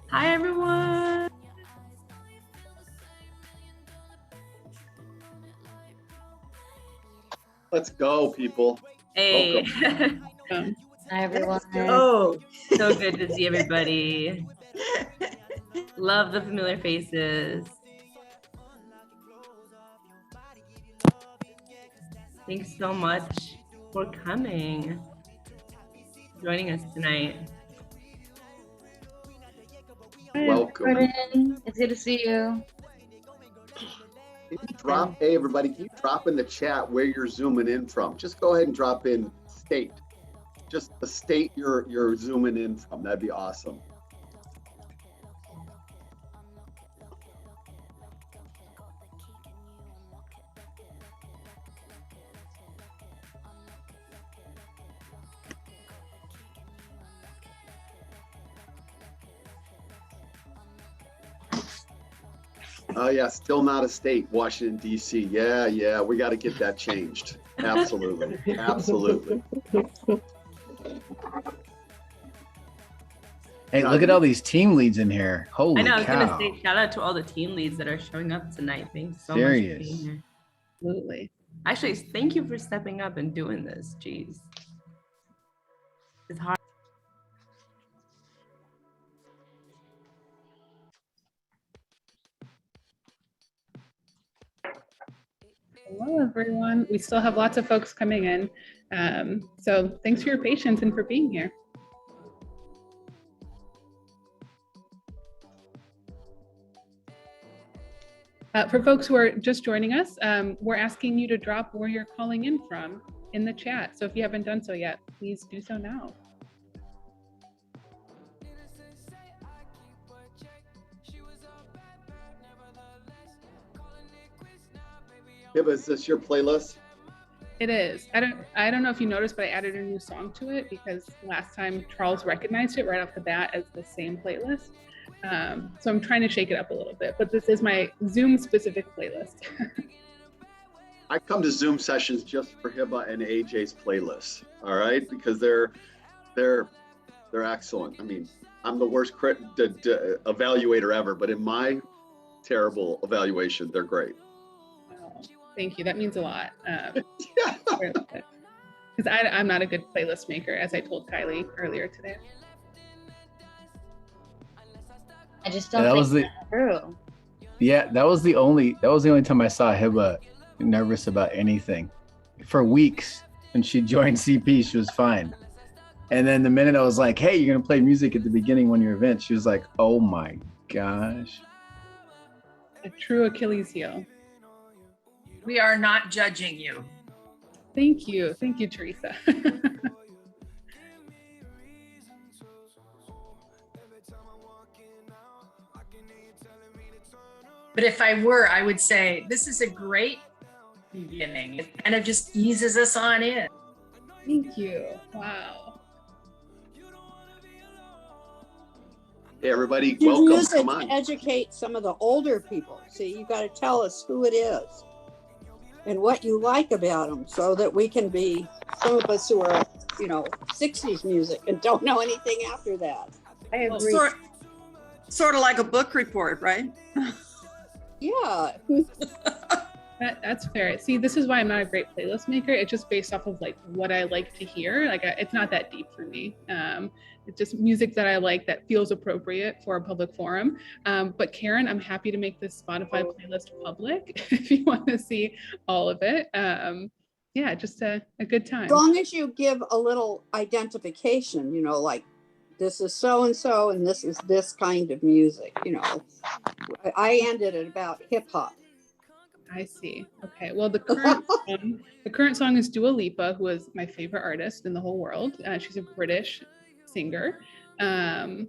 Hi, everyone. Let's go, people. Hey. Hi, everyone. Oh, so good to see everybody. Love the familiar faces. Thanks so much for coming, joining us tonight. Welcome. It's good to see you. Hey, everybody, can you drop in the chat where you're zooming in from? Just go ahead and drop in state. Just the state you're zooming in from. That'd be awesome. Oh yeah, still not a state, Washington, D.C. Yeah, we got to get that changed. Absolutely, absolutely. Hey, look at all these team leads in here. Holy cow. I know, I was going to say shout out to all the team leads that are showing up tonight. Thanks so much for being here. Absolutely. Actually, thank you for stepping up and doing this. Jeez. It's hard. Hello, everyone. We still have lots of folks coming in. So thanks for your patience and for being here. For folks who are just joining us, we're asking you to drop where you're calling in from in the chat. So if you haven't done so yet, please do so now. Hiba, is this your playlist? It is. I don't know if you noticed, but I added a new song to it because last time Charles recognized it right off the bat as the same playlist. So I'm trying to shake it up a little bit, but this is my Zoom specific playlist. I come to Zoom sessions just for Hiba and AJ's playlists, all right? Because they're excellent. I mean, I'm the worst evaluator ever, but in my terrible evaluation, they're great. Thank you. That means a lot. Because I'm not a good playlist maker, as I told Kylie earlier today. I just don't think that's true. Yeah, that was the only time I saw Hiba nervous about anything. For weeks, when she joined CP, she was fine. And then the minute I was like, hey, you're gonna play music at the beginning of one of your events, she was like, oh my gosh. A true Achilles heel. We are not judging you. Thank you, Teresa. But if I were, I would say this is a great beginning. It kind of just eases us on in. Thank you. Wow. Hey, everybody, welcome. Use it Come on. to educate some of the older people. See, you got to tell us who it is and what you like about them so that we can be, some of us who are, 60s music and don't know anything after that. I agree. Well, sort of like a book report, right? Yeah. That's fair. See, this is why I'm not a great playlist maker. It's just based off of like what I like to hear. Like it's not that deep for me. It's just music that I like that feels appropriate for a public forum. But Karen, I'm happy to make this Spotify playlist public if you want to see all of it. Yeah, just a good time. As long as you give a little identification, like this is so-and-so and this is this kind of music, I ended at about hip hop. I see. Okay. Well, the current song is Dua Lipa, who is my favorite artist in the whole world. She's a British singer. I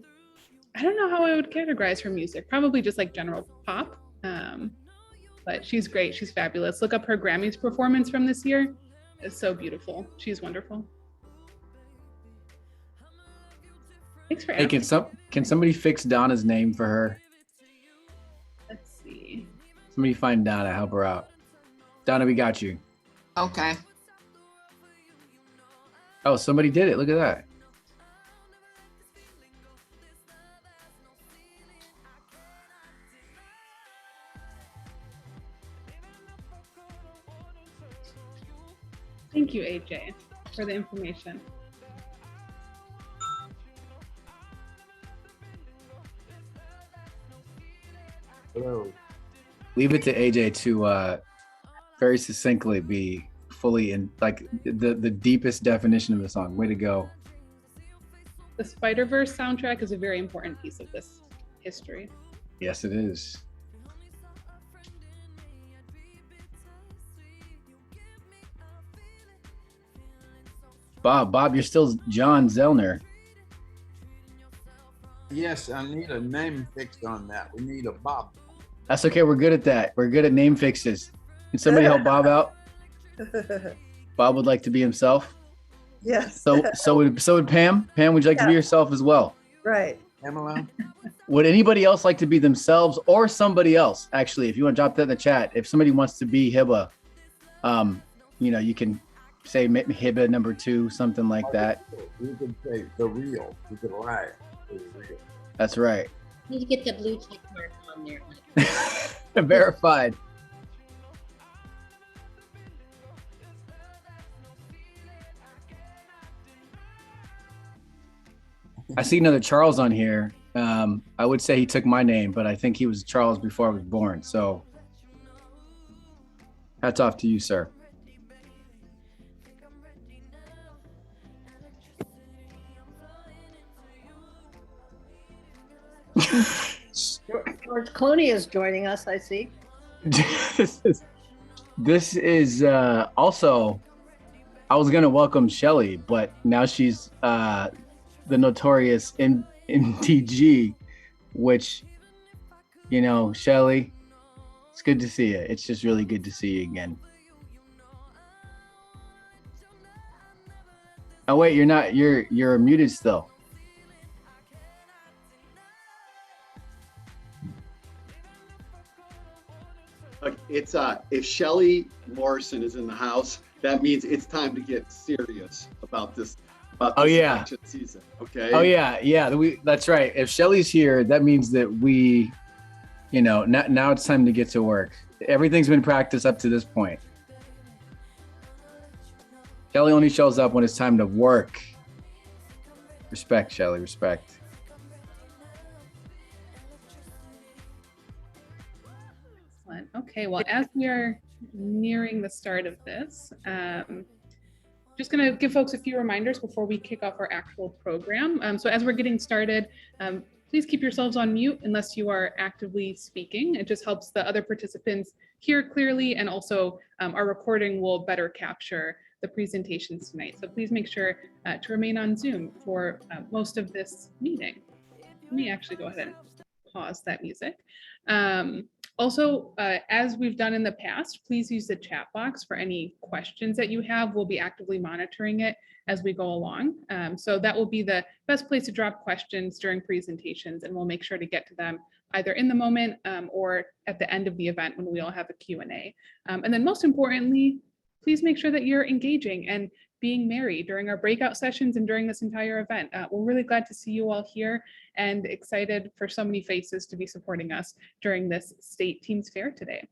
don't know how I would categorize her music. Probably just like general pop. But she's great. She's fabulous. Look up her Grammys performance from this year. It's so beautiful. She's wonderful. Thanks for asking. Hey, can somebody fix Donna's name for her? Let's see. Somebody find Donna, help her out. Donna, we got you. Okay. Oh, somebody did it. Look at that. Thank you, AJ, for the information. Hello. Leave it to AJ to very succinctly be fully in, like, the deepest definition of the song. Way to go. The Spider-Verse soundtrack is a very important piece of this history. Yes, it is. Bob, you're still John Zellner. Yes, I need a name fixed on that. We need a Bob. That's okay. We're good at that. We're good at name fixes. Can somebody help Bob out? Bob would like to be himself. Yes. So would Pam. Pam, would you like to be yourself as well? Right. Pamela? Would anybody else like to be themselves or somebody else? Actually, if you want to drop that in the chat, if somebody wants to be Hibba, you can say Hibba number 2, something like that. You could say the real. You could lie. The real. That's right. You need to get the blue check mark on there. Verified. I see another Charles on here. I would say he took my name, but I think he was Charles before I was born. So hats off to you, sir. George Clooney is joining us, I see. This is also, I was going to welcome Shelly, but now she's the notorious MTG, which, Shelly, it's good to see you. It's just really good to see you again. Oh, wait, you're not, you're muted still. Look, it's if Shelly Morrison is in the house, that means it's time to get serious about this. Election season. Okay. Oh yeah. That's right. If Shelly's here, that means that we, now it's time to get to work. Everything's been practiced up to this point. Shelly only shows up when it's time to work. Respect, Shelly. Respect. Excellent. Okay, well, as we are nearing the start of this, just going to give folks a few reminders before we kick off our actual program. So as we're getting started, please keep yourselves on mute unless you are actively speaking. It just helps the other participants hear clearly, and also our recording will better capture the presentations tonight. So please make sure to remain on Zoom for most of this meeting. Let me actually go ahead and pause that music. Also, as we've done in the past, please use the chat box for any questions that you have. We'll be actively monitoring it as we go along. So that will be the best place to drop questions during presentations, and we'll make sure to get to them either in the moment or at the end of the event when we all have a Q&A. And then most importantly, please make sure that you're engaging and being merry during our breakout sessions and during this entire event. We're really glad to see you all here and excited for so many faces to be supporting us during this State Teams Fair today.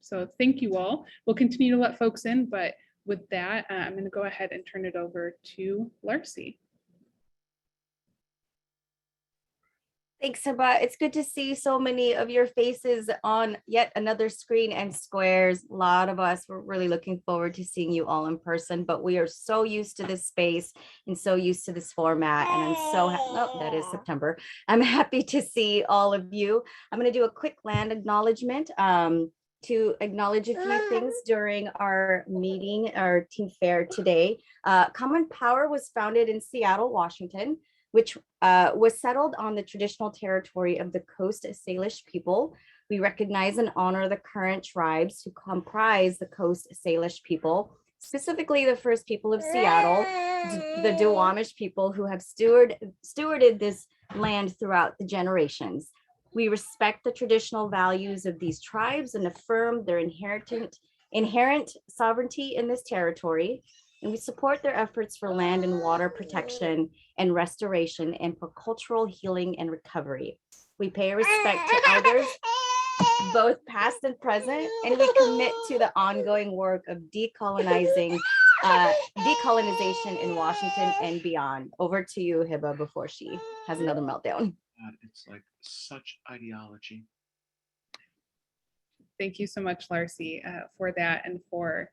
So thank you all. We'll continue to let folks in, but with that, I'm going to go ahead and turn it over to Larcy. Thanks, Hibba. It's good to see so many of your faces on yet another screen and squares. A lot of us were really looking forward to seeing you all in person, but we are so used to this space and so used to this format. And I'm so that is September. I'm happy to see all of you. I'm going to do a quick land acknowledgement to acknowledge a few things during our meeting, our team fair today. Common Power was founded in Seattle, Washington, which was settled on the traditional territory of the Coast Salish people. We recognize and honor the current tribes who comprise the Coast Salish people, specifically the first people of Seattle, the Duwamish people who have stewarded this land throughout the generations. We respect the traditional values of these tribes and affirm their inherent sovereignty in this territory. And we support their efforts for land and water protection and restoration and for cultural healing and recovery. We pay respect to elders, both past and present, and we commit to the ongoing work of decolonizing decolonization in Washington and beyond. Over to you, Hiba, before she has another meltdown. It's like such ideology. Thank you so much, Larcy, for that and for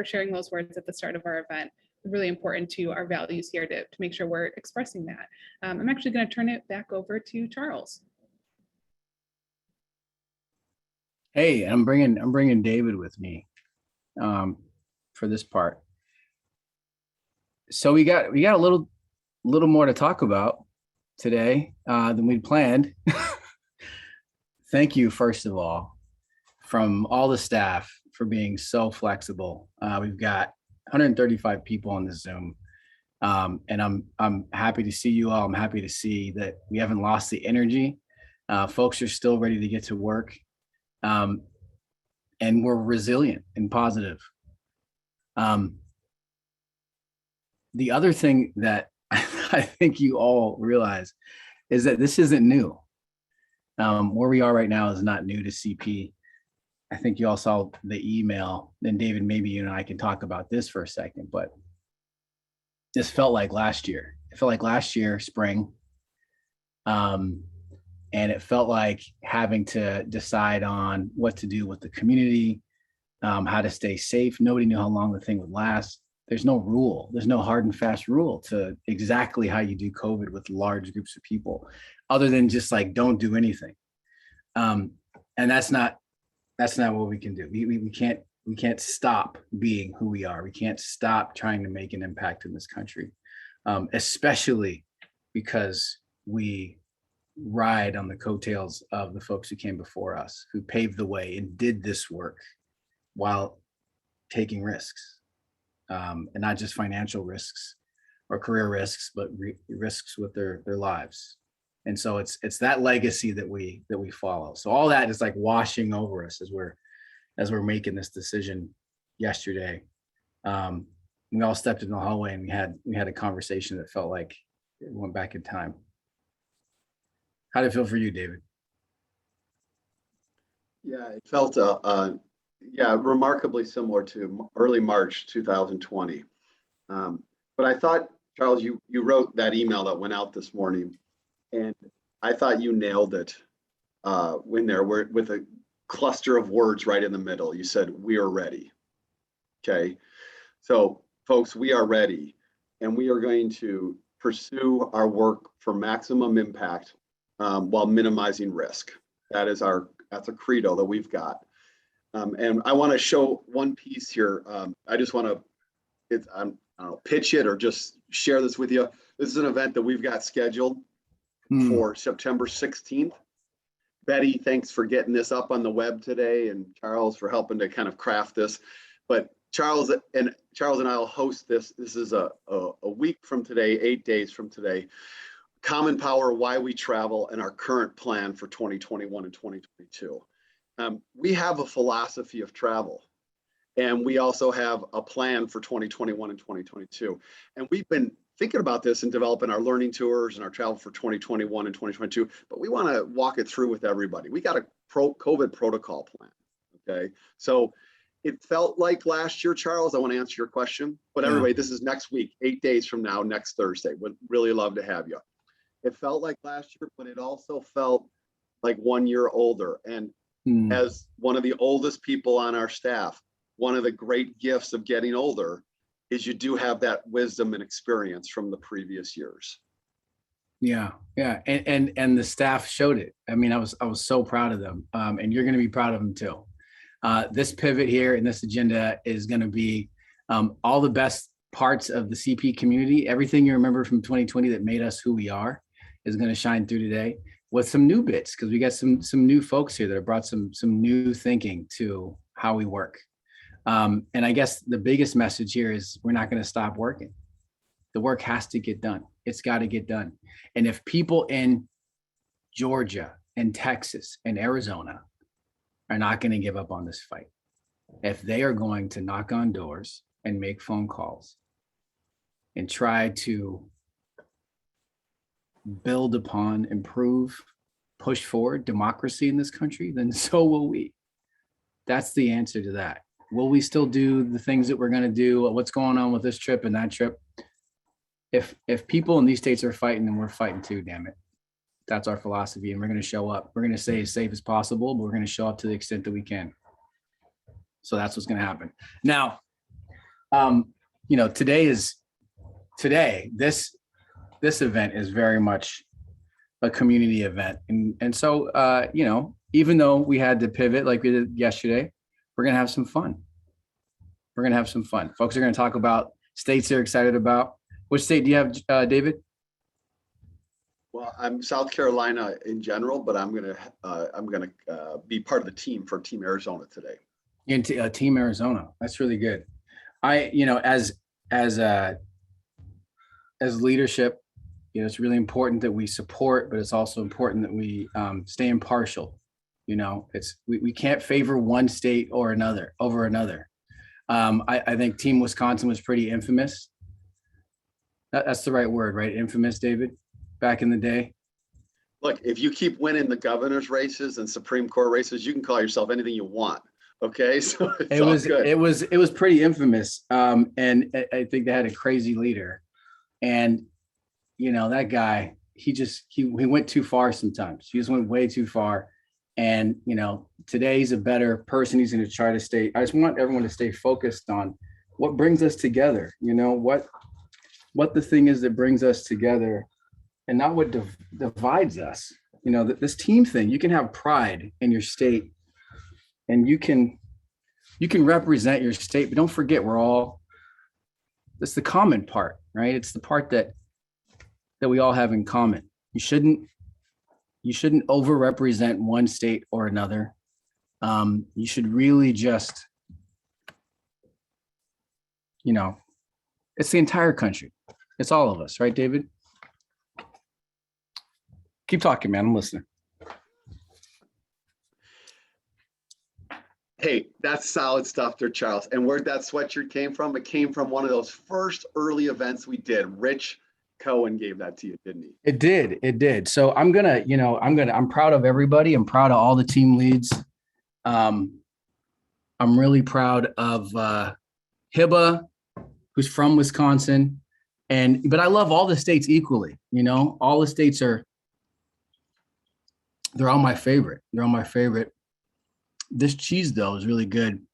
sharing those words at the start of our event. Really important to our values here to make sure we're expressing that. I'm actually going to turn it back over to Charles. Hey, I'm bringing David with me for this part. So we got a little more to talk about today than we'd planned. Thank you, first of all, from all the staff for being so flexible. We've got 135 people on this Zoom, and I'm happy to see you all. I'm happy to see that we haven't lost the energy. Folks are still ready to get to work, and we're resilient and positive. The other thing that I think you all realize is that this isn't new. Where we are right now is not new to CP. I think you all saw the email. And David, maybe you and I can talk about this for a second, but this felt like last year. It felt like last year, spring. And it felt like having to decide on what to do with the community, how to stay safe. Nobody knew how long the thing would last. There's no rule. There's no hard and fast rule to exactly how you do COVID with large groups of people, other than just like, don't do anything. And that's not what we can do. We can't stop being who we are. We can't stop trying to make an impact in this country, especially because we ride on the coattails of the folks who came before us, who paved the way and did this work while taking risks, and not just financial risks or career risks, but risks with their lives. And so it's that legacy that we follow. So all that is like washing over us as we're making this decision yesterday. We all stepped in the hallway and we had a conversation that felt like it went back in time. How did it feel for you, David? Yeah, it felt remarkably similar to early March 2020. But I thought, Charles, you wrote that email that went out this morning, and I thought you nailed it when there were with a cluster of words right in the middle. You said, "We are ready." Okay, so folks, we are ready, and we are going to pursue our work for maximum impact while minimizing risk. That's a credo that we've got. And I want to show one piece here. I just want to, I don't know, pitch it or just share this with you. This is an event that we've got scheduled for September 16th. Betty, thanks for getting this up on the web today, and Charles for helping to kind of craft this. But Charles and I will host this. This is a week from today, 8 days from today. Common Power, Why We Travel, and our current plan for 2021 and 2022. We have a philosophy of travel, and we also have a plan for 2021 and 2022. And we've been thinking about this and developing our learning tours and our travel for 2021 and 2022, but we want to walk it through with everybody. We got a COVID protocol plan, okay? So it felt like last year, Charles, I want to answer your question, but everybody, this is next week, 8 days from now, next Thursday. Would really love to have you. It felt like last year, but it also felt like 1 year older. And as one of the oldest people on our staff, one of the great gifts of getting older is you do have that wisdom and experience from the previous years. Yeah. And the staff showed it. I mean, I was so proud of them. And you're going to be proud of them too. This pivot here and this agenda is going to be all the best parts of the CP community. Everything you remember from 2020 that made us who we are is going to shine through today with some new bits, because we got some new folks here that have brought some new thinking to how we work. And I guess the biggest message here is we're not going to stop working. The work has to get done. It's got to get done. And if people in Georgia and Texas and Arizona are not going to give up on this fight, if they are going to knock on doors and make phone calls and try to build upon, improve, push forward democracy in this country, then so will we. That's the answer to that. will we still do the things that we're going to do? What's going on with this trip and that trip? If people in these states are fighting, then we're fighting too, damn it. That's our philosophy. And we're going to show up. We're going to stay as safe as possible, but we're going to show up to the extent that we can. So that's what's going to happen. Now, this event is very much a community event. And so, even though we had to pivot like we did yesterday, we're going to have some fun. We're going to have some fun. Folks are going to talk about states they're excited about. Which state do you have, David? Well, I'm South Carolina in general, but I'm gonna be part of the team for Team Arizona today. Into Team Arizona. That's really good. As leadership, it's really important that we support, but it's also important that we stay impartial. We can't favor one state or another over another. I think Team Wisconsin was pretty infamous. That's the right word, right? Infamous, David, back in the day. Look, if you keep winning the governor's races and Supreme Court races, you can call yourself anything you want. Okay, so it was pretty infamous, and I think they had a crazy leader, and that guy, he went too far sometimes. He just went way too far, and today he's a better person. He's going to try to stay. I just want everyone to stay focused on what brings us together. What the thing is that brings us together, and not what divides us. This team thing. You can have pride in your state. And you can represent your state, but don't forget that's the common part, right? It's the part that we all have in common. You shouldn't over-represent one state or another. You should really just, it's the entire country. It's all of us, right, David? Keep talking, man. I'm listening. Hey, that's solid stuff there, Charles. And where'd that sweatshirt came from? It came from one of those first early events we did. Rich Cohen gave that to you, didn't he? It did. So I'm proud of everybody. I'm proud of all the team leads. I'm really proud of Hiba, who's from Wisconsin. But I love all the states equally. All the states they're all my favorite. This cheese, though, is really good.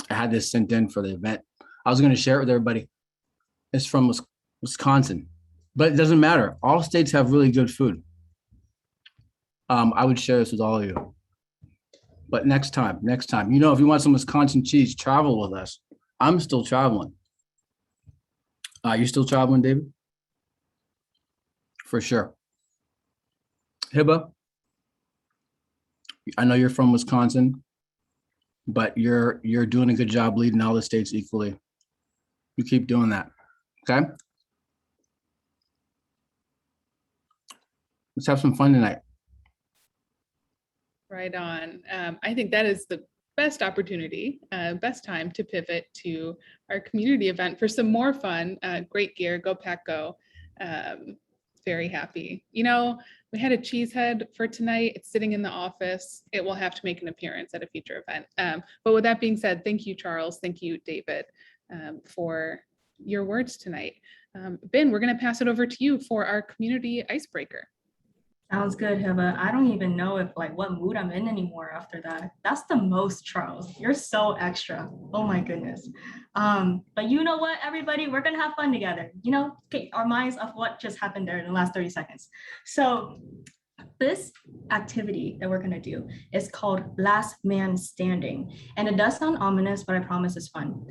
I had this sent in for the event. I was going to share it with everybody. It's from Wisconsin, but it doesn't matter. All states have really good food. I would share this with all of you. But next time, if you want some Wisconsin cheese, travel with us. I'm still traveling. You still traveling, David? For sure. Hiba? I know you're from Wisconsin, but you're doing a good job leading all the states equally. You keep doing that, okay? Let's have some fun tonight. Right on. I think that is the best opportunity, best time to pivot to our community event for some more fun. Great gear, go Pack Go. Very happy. We had a cheesehead for tonight. It's sitting in the office. It will have to make an appearance at a future event. But with that being said, thank you, Charles. Thank you, David, for your words tonight. Ben, we're going to pass it over to you for our community icebreaker. Sounds good, Hiba. I don't even know what mood I'm in anymore after that. That's the most, Charles. You're so extra. Oh my goodness. But you know what, everybody, we're gonna have fun together. Take our minds off what just happened there in the last 30 seconds. So this activity that we're gonna do is called Last Man Standing. And it does sound ominous, but I promise it's fun.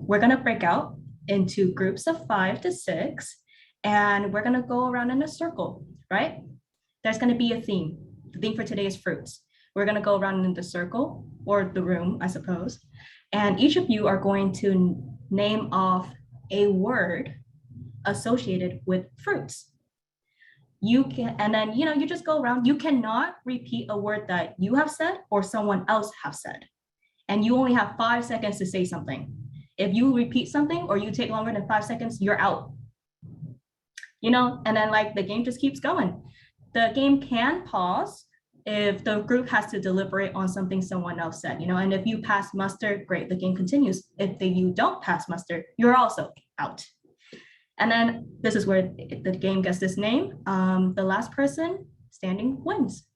We're gonna break out into groups of 5 to 6, and we're gonna go around in a circle, right? There's going to be a theme. The theme for today is fruits. We're going to go around in the circle, or the room, I suppose. And each of you are going to name off a word associated with fruits. You just go around. You cannot repeat a word that you have said or someone else have said. And you only have 5 seconds to say something. If you repeat something or you take longer than 5 seconds, you're out. And then the game just keeps going. The game can pause if the group has to deliberate on something someone else said, and if you pass muster, great, the game continues. If you don't pass muster, you're also out. And then this is where the game gets this name. The last person standing wins.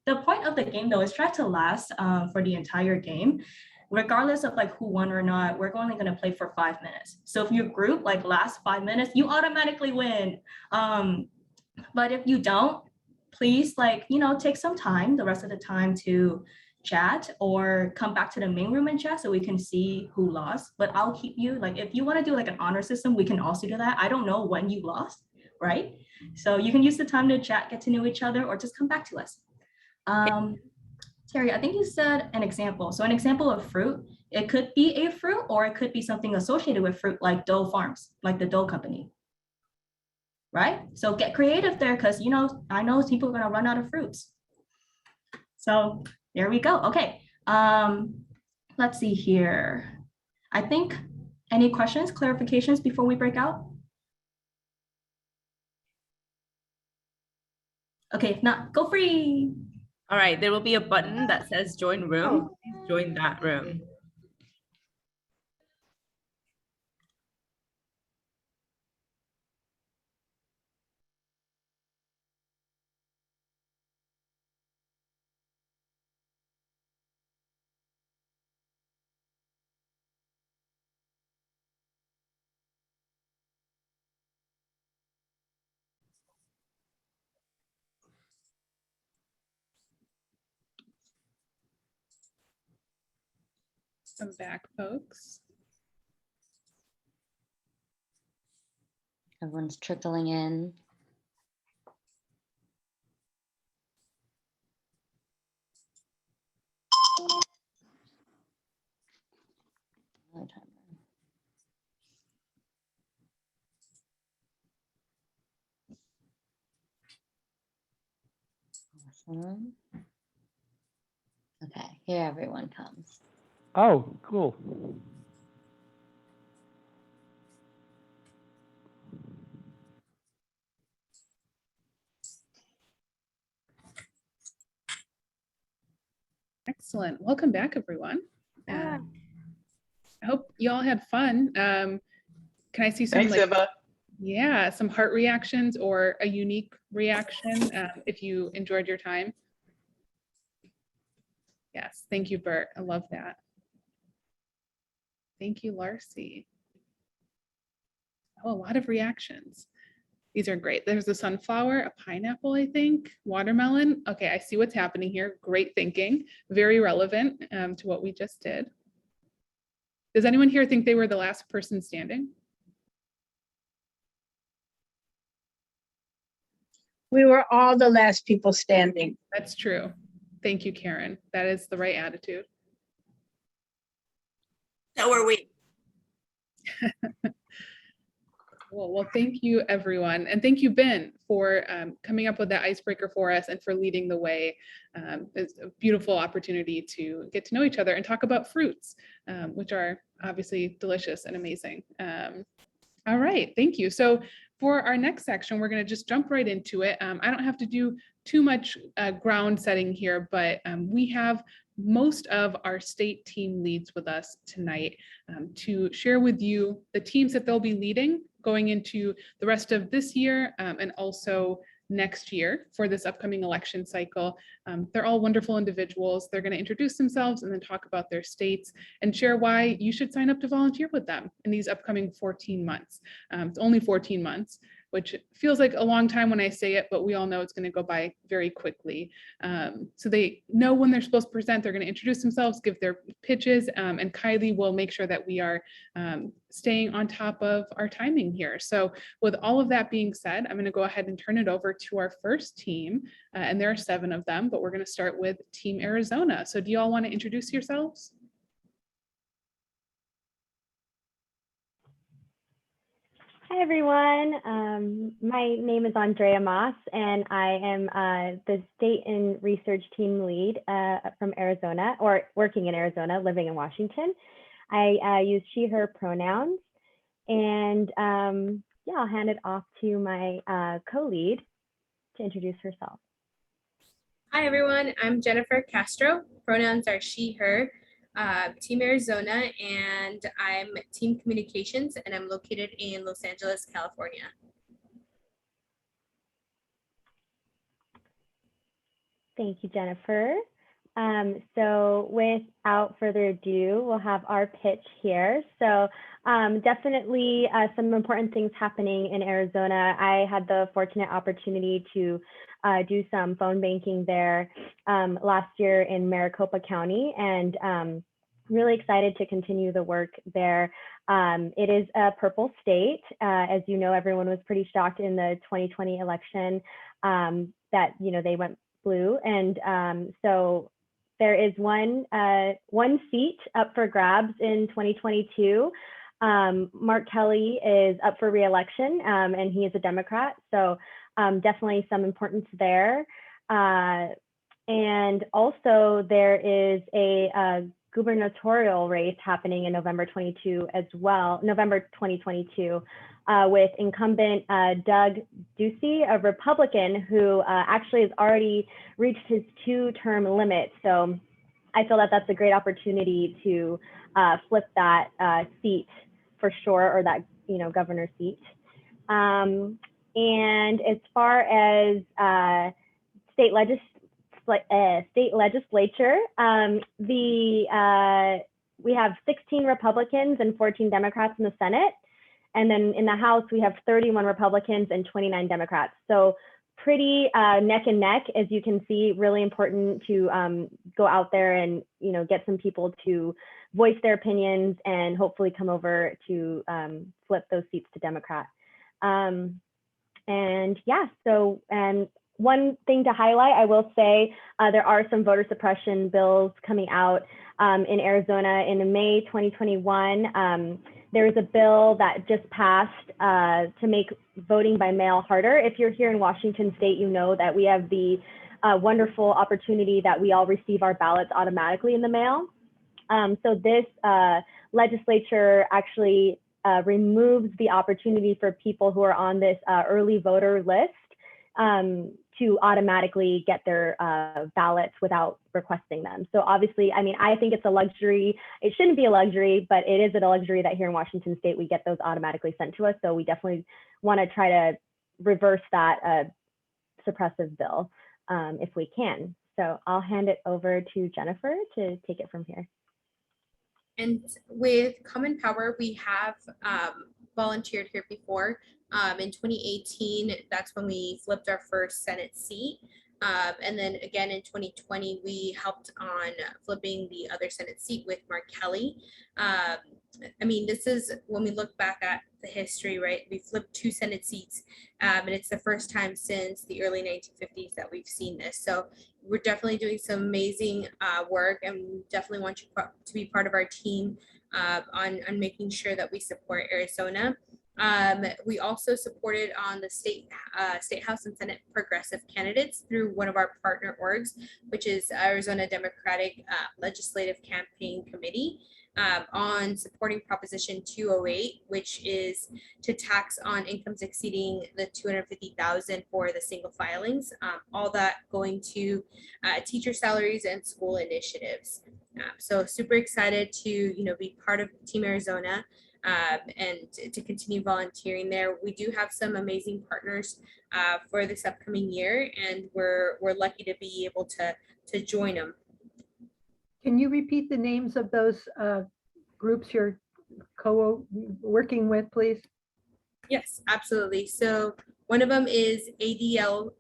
The point of the game though is try to last for the entire game. Regardless of like who won or not, we're only gonna play for 5 minutes. So if your group like lasts 5 minutes, you automatically win. But if you don't, please take some time, the rest of the time, to chat or come back to the main room and chat so we can see who lost. But I'll keep you, if you want to do like an honor system, we can also do that. I don't know when you lost, right? So you can use the time to chat, get to know each other, or just come back to us. Terry, I think you said an example. So an example of fruit, it could be a fruit or it could be something associated with fruit like Doe Farms, like the Doe Company, right? So get creative there because, I know people are going to run out of fruits. So there we go. Okay. Let's see here. I think any questions, clarifications before we break out? Okay, if not, go free. All right, there will be a button that says join room. Please join that room. Come back, folks. Everyone's trickling in. Awesome. Okay, here everyone comes. Oh, cool. Excellent. Welcome back, everyone. I hope you all had fun. Can I see some some heart reactions or a unique reaction if you enjoyed your time? Yes, thank you, Bert. I love that. Thank you, Larcy. Oh, a lot of reactions. These are great. There's a sunflower, a pineapple, I think, watermelon. Okay, I see what's happening here. Great thinking. Very relevant to what we just did. Does anyone here think they were the last person standing? We were all the last people standing. That's true. Thank you, Karen. That is the right attitude. So are we. Well, thank you, everyone. And thank you, Ben, for coming up with that icebreaker for us and for leading the way. It's a beautiful opportunity to get to know each other and talk about fruits, which are obviously delicious and amazing. All right, thank you. So for our next section, we're going to just jump right into it. I don't have to do too much ground setting here, but we have most of our state team leads with us tonight to share with you the teams that they'll be leading going into the rest of this year and also next year for this upcoming election cycle. They're all wonderful individuals. They're going to introduce themselves and then talk about their states and share why you should sign up to volunteer with them in these upcoming 14 months. It's only 14 months, which feels like a long time when I say it, but we all know it's going to go by very quickly. So they know when they're supposed to present. They're going to introduce themselves, give their pitches, and Kylie will make sure that we are staying on top of our timing here. So with all of that being said, I'm going to go ahead and turn it over to our first team, and there are 7 of them, but we're going to start with Team Arizona. So do you all want to introduce yourselves? Hi, everyone. My name is Andrea Moss, and I am the State and Research Team Lead from Arizona, or working in Arizona, living in Washington. I use she, her pronouns, and yeah, I'll hand it off to my co-lead to introduce herself. Hi, everyone. I'm Jennifer Castro. Pronouns are she, her. Team Arizona, and I'm Team Communications, and I'm located in Los Angeles, California. Thank you, Jennifer. So without further ado, we'll have our pitch here. So definitely some important things happening in Arizona. I had the fortunate opportunity to do some phone banking there last year in Maricopa County, and really excited to continue the work there. It is a purple state. As you know, everyone was pretty shocked in the 2020 election that, they went blue. And so there is one seat up for grabs in 2022. Mark Kelly is up for re-election, and he is a Democrat. So definitely some importance there. And also there is a gubernatorial race happening in November 2022, with incumbent Doug Ducey, a Republican who actually has already reached his 2-term limit. So I feel that that's a great opportunity to flip that seat for sure, or that governor seat. And as far as state legislature, we have 16 Republicans and 14 Democrats in the Senate. And then in the House, we have 31 Republicans and 29 Democrats. So pretty neck and neck, as you can see. Really important to go out there and get some people to voice their opinions and hopefully come over to flip those seats to Democrat. And one thing to highlight, I will say, there are some voter suppression bills coming out in Arizona. In May 2021, there was a bill that just passed to make voting by mail harder. If you're here in Washington State, you know that we have the wonderful opportunity that we all receive our ballots automatically in the mail. So this legislature actually removes the opportunity for people who are on this early voter list to automatically get their ballots without requesting them. So obviously, I think it's a luxury. It shouldn't be a luxury, but it is a luxury that here in Washington State, we get those automatically sent to us. So we definitely want to try to reverse that suppressive bill if we can. So I'll hand it over to Jennifer to take it from here. And with Common Power, we have volunteered here before. In 2018, that's when we flipped our first Senate seat. And then again in 2020, we helped on flipping the other Senate seat with Mark Kelly. This is when we look back at the history, right? We flipped 2 Senate seats, and it's the first time since the early 1950s that we've seen this. So we're definitely doing some amazing work, and we definitely want you to be part of our team on making sure that we support Arizona. We also supported on the state House and Senate progressive candidates through one of our partner orgs, which is Arizona Democratic Legislative Campaign Committee, on supporting Proposition 208, which is to tax on incomes exceeding the $250,000 for the single filings. All that going to teacher salaries and school initiatives. So super excited to be part of Team Arizona. And to continue volunteering there. We do have some amazing partners for this upcoming year, and we're lucky to be able to join them. Can you repeat the names of those groups you're co-working with, please? Yes, absolutely. So one of them is ADLCC,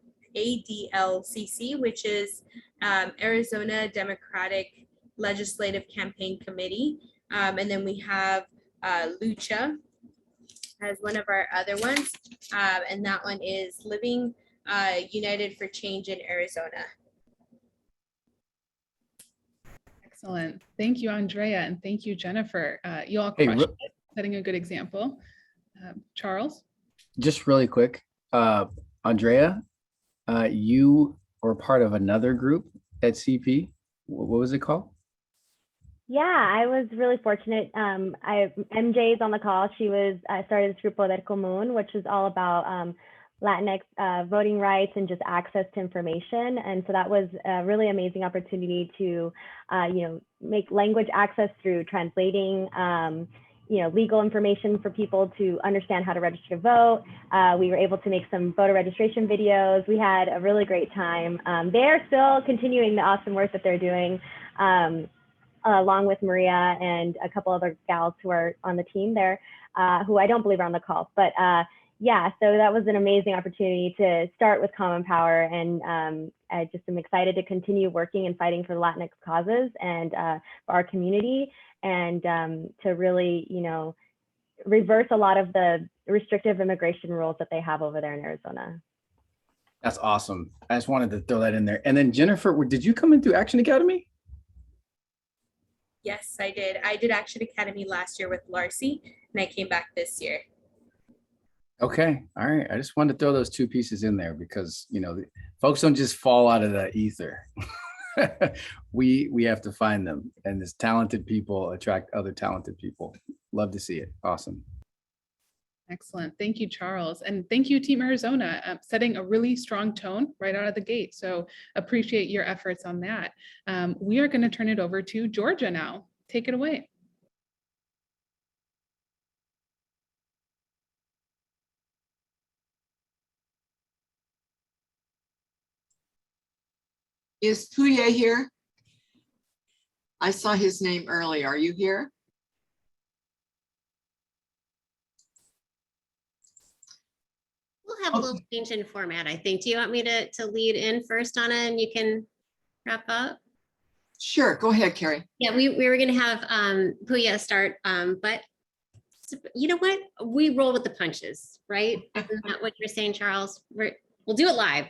which is Arizona Democratic Legislative Campaign Committee. And then we have Lucha as one of our other ones, and that one is Living United for Change in Arizona. Excellent. Thank you, Andrea, and thank you, Jennifer. You all crushed it, setting a good example. Charles? Just really quick, Andrea, you were part of another group at CP. What was it called? Yeah, I was really fortunate. MJ is on the call. She started this group Poder Común, which is all about Latinx voting rights and just access to information. And so that was a really amazing opportunity to, make language access through translating, legal information for people to understand how to register to vote. We were able to make some voter registration videos. We had a really great time. They're still continuing the awesome work that they're doing, along with Maria and a couple other gals who are on the team there, who I don't believe are on the call. But yeah, so that was an amazing opportunity to start with Common Power. And I just am excited to continue working and fighting for Latinx causes and for our community, and to really, reverse a lot of the restrictive immigration rules that they have over there in Arizona. That's awesome. I just wanted to throw that in there. And then Jennifer, did you come in through Action Academy? Yes, I did. I did Action Academy last year with Larcy, and I came back this year. Okay. All right. I just wanted to throw those two pieces in there because, folks don't just fall out of the ether. We have to find them, and this talented people attract other talented people. Love to see it. Awesome. Excellent. Thank you, Charles. And thank you, Team Arizona, setting a really strong tone right out of the gate. So appreciate your efforts on that. We are going to turn it over to Georgia now. Take it away. Is Puye here? I saw his name earlier. Are you here? We'll have a little change in format, I think. Do you want me to lead in first, Donna, and you can wrap up? Sure, go ahead, Carrie. Yeah, we were going to have Puya start, but you know what? We roll with the punches, right? Isn't that what you're saying, Charles? We'll do it live.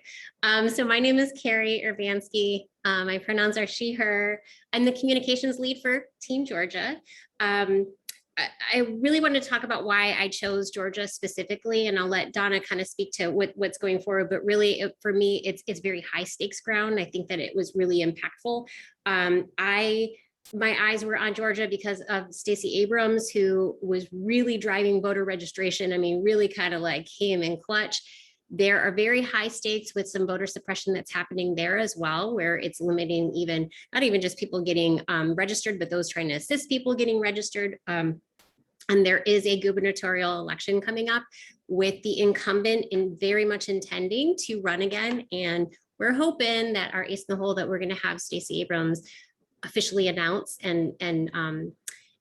So my name is Carrie Urbanski. My pronouns are she, her. I'm the communications lead for Team Georgia. I really want to talk about why I chose Georgia specifically, and I'll let Donna kind of speak to what's going forward. But really, for me, it's very high stakes ground. I think that it was really impactful. My eyes were on Georgia because of Stacey Abrams, who was really driving voter registration. I mean, really kind of like came in clutch. There are very high stakes with some voter suppression that's happening there as well, where it's limiting not even just people getting registered, but those trying to assist people getting registered. And there is a gubernatorial election coming up with the incumbent very much intending to run again. And we're hoping that our ace in the hole that we're going to have Stacey Abrams officially announce and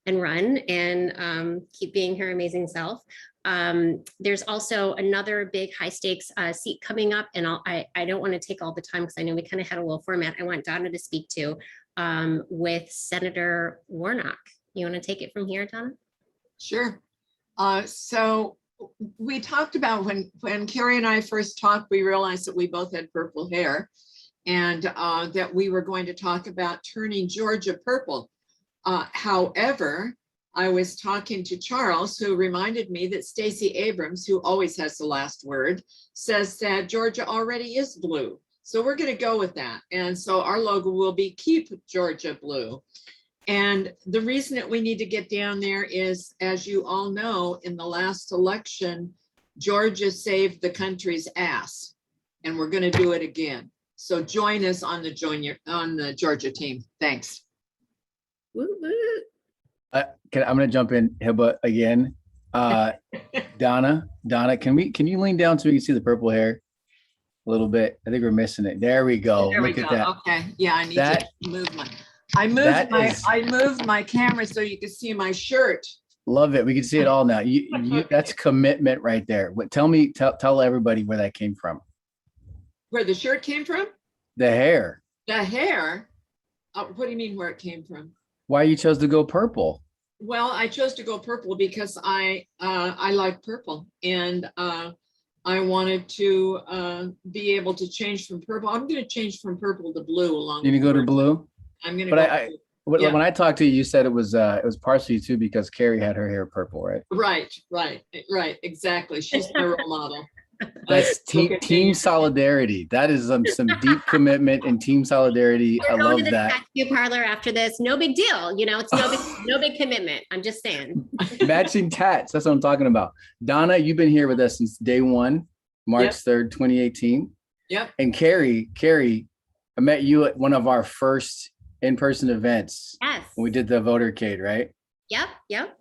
run and keep being her amazing self. There's also another big high stakes seat coming up, and I don't want to take all the time because I know we kind of had a little format I want Donna to speak to with Senator Warnock. You want to take it from here, Donna? Sure. So we talked about when Carrie and I first talked, we realized that we both had purple hair, and that we were going to talk about turning Georgia purple. However, I was talking to Charles, who reminded me that Stacey Abrams, who always has the last word, says that Georgia already is blue. So we're going to go with that. And so our logo will be Keep Georgia Blue. And the reason that we need to get down there is, as you all know, in the last election, Georgia saved the country's ass, and we're going to do it again. So join us on the Georgia team. Thanks. I'm going to jump in, Hiba, again. Donna, can you lean down so we can see the purple hair a little bit? I think we're missing it. There we go. There Look we at go. that. Okay. Yeah, I need to move I moved my camera so you can see my shirt. Love it. We can see it all now. That's commitment right there. Tell everybody where that came from. Where the shirt came from? The hair. The hair? What do you mean where it came from? Why you chose to go purple? Well, I chose to go purple because I like purple, and I wanted to be able to change from purple. I'm going to change from purple to blue along. You go to blue? I'm going to go. But when I talked to you, you said it was partially too because Carrie had her hair purple, right? Right. Exactly. She's my role model. That's team solidarity. That is some deep commitment and team solidarity. I love that. Tattoo parlor after this, no big deal. It's no big commitment. I'm just saying. Matching tats. That's what I'm talking about. Donna, you've been here with us since day one. March 3rd, 2018. Yep. And Carrie, I met you at one of our first in-person events. Yes. When we did the votercade, right? Yep.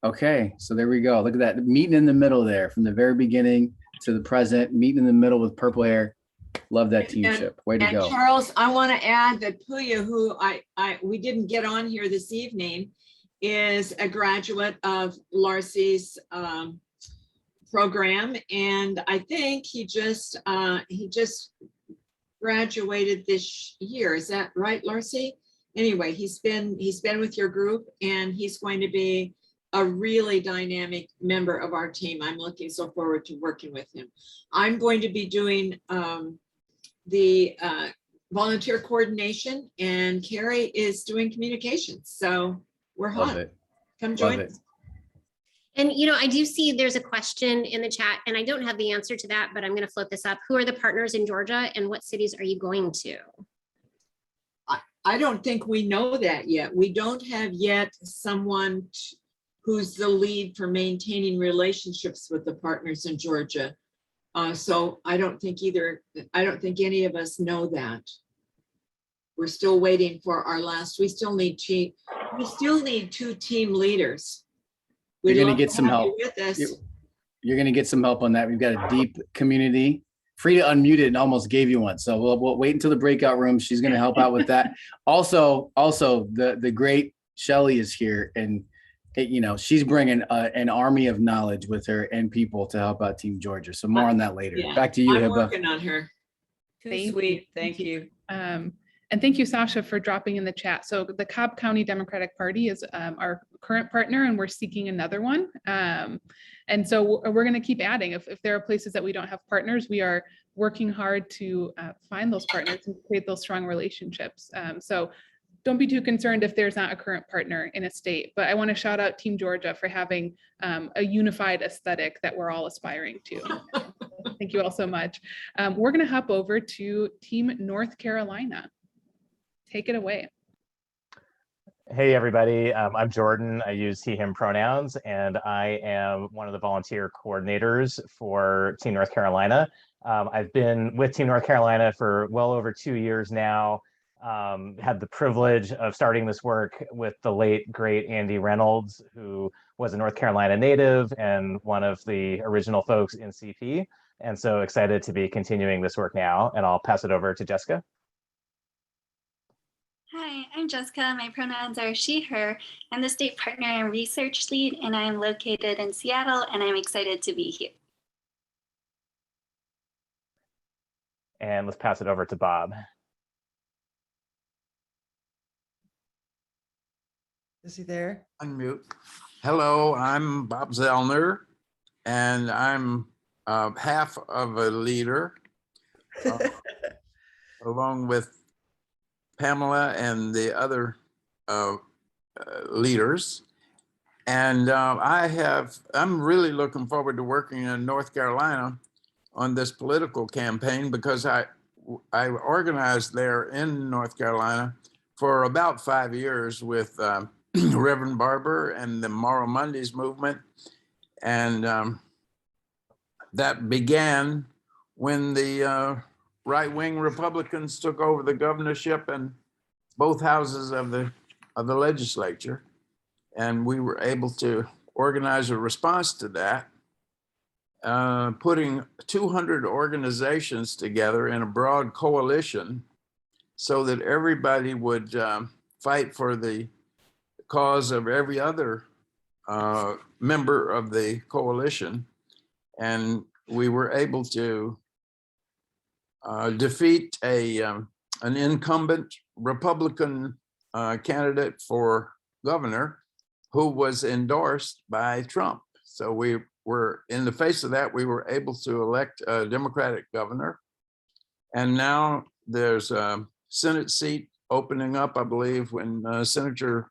Okay, so there we go. Look at that, meeting in the middle there, from the very beginning to the present, meeting in the middle with purple hair. Love that teamship. Way to go. Charles, I want to add that Puya, who we didn't get on here this evening, is a graduate of Larcy's program, and I think he just graduated this year. Is that right, Larcy? Anyway, he's been with your group, and he's going to be a really dynamic member of our team. I'm looking so forward to working with him. I'm going to be doing the volunteer coordination, and Carrie is doing communications. So we're hot. Love it. Come join us. And I do see there's a question in the chat, and I don't have the answer to that, but I'm going to float this up. Who are the partners in Georgia, and what cities are you going to? I don't think we know that yet. We don't have yet someone who's the lead for maintaining relationships with the partners in Georgia. So I don't think any of us know that. We're still waiting for our last, we still need 2 team leaders. You're going to get some help. You're going to get some help on that. We've got a deep community. Frida unmuted and almost gave you one. So we'll wait until the breakout room. She's going to help out with that. Also the great Shelly is here, and she's bringing an army of knowledge with her and people to help out Team Georgia. So more on that later. Yeah. Back to you, I'm Hibba. working on her. Sweet. Thank you. And thank you, Sasha, for dropping in the chat. So the Cobb County Democratic Party is our current partner, and we're seeking another one. And so we're going to keep adding. If there are places that we don't have partners, we are working hard to find those partners and create those strong relationships. So don't be too concerned if there's not a current partner in a state. But I want to shout out Team Georgia for having a unified aesthetic that we're all aspiring to. Thank you all so much. We're going to hop over to Team North Carolina. Take it away. Hey, everybody. I'm Jordan. I use he, him pronouns, and I am one of the volunteer coordinators for Team North Carolina. I've been with Team North Carolina for well over 2 years now. Had the privilege of starting this work with the late, great Andy Reynolds, who was a North Carolina native and one of the original folks in CP. And so excited to be continuing this work now, and I'll pass it over to Jessica. Hi, I'm Jessica. My pronouns are she, her. I'm the state partner and research lead, and I'm located in Seattle, and I'm excited to be here. And let's pass it over to Bob. Is he there? Unmute. Hello, I'm Bob Zellner, and I'm half of a leader, along with Pamela and the other leaders. And I'm really looking forward to working in North Carolina on this political campaign, because I organized there in North Carolina for about 5 years with Reverend Barber and the Moral Mondays movement. And that began when the right-wing Republicans took over the governorship and both houses of the legislature. And we were able to organize a response to that, putting 200 organizations together in a broad coalition so that everybody would fight for the cause of every other member of the coalition. And we were able to defeat an incumbent Republican candidate for governor who was endorsed by Trump. So we were, in the face of that, we were able to elect a Democratic governor. And now there's a Senate seat opening up, I believe, when Senator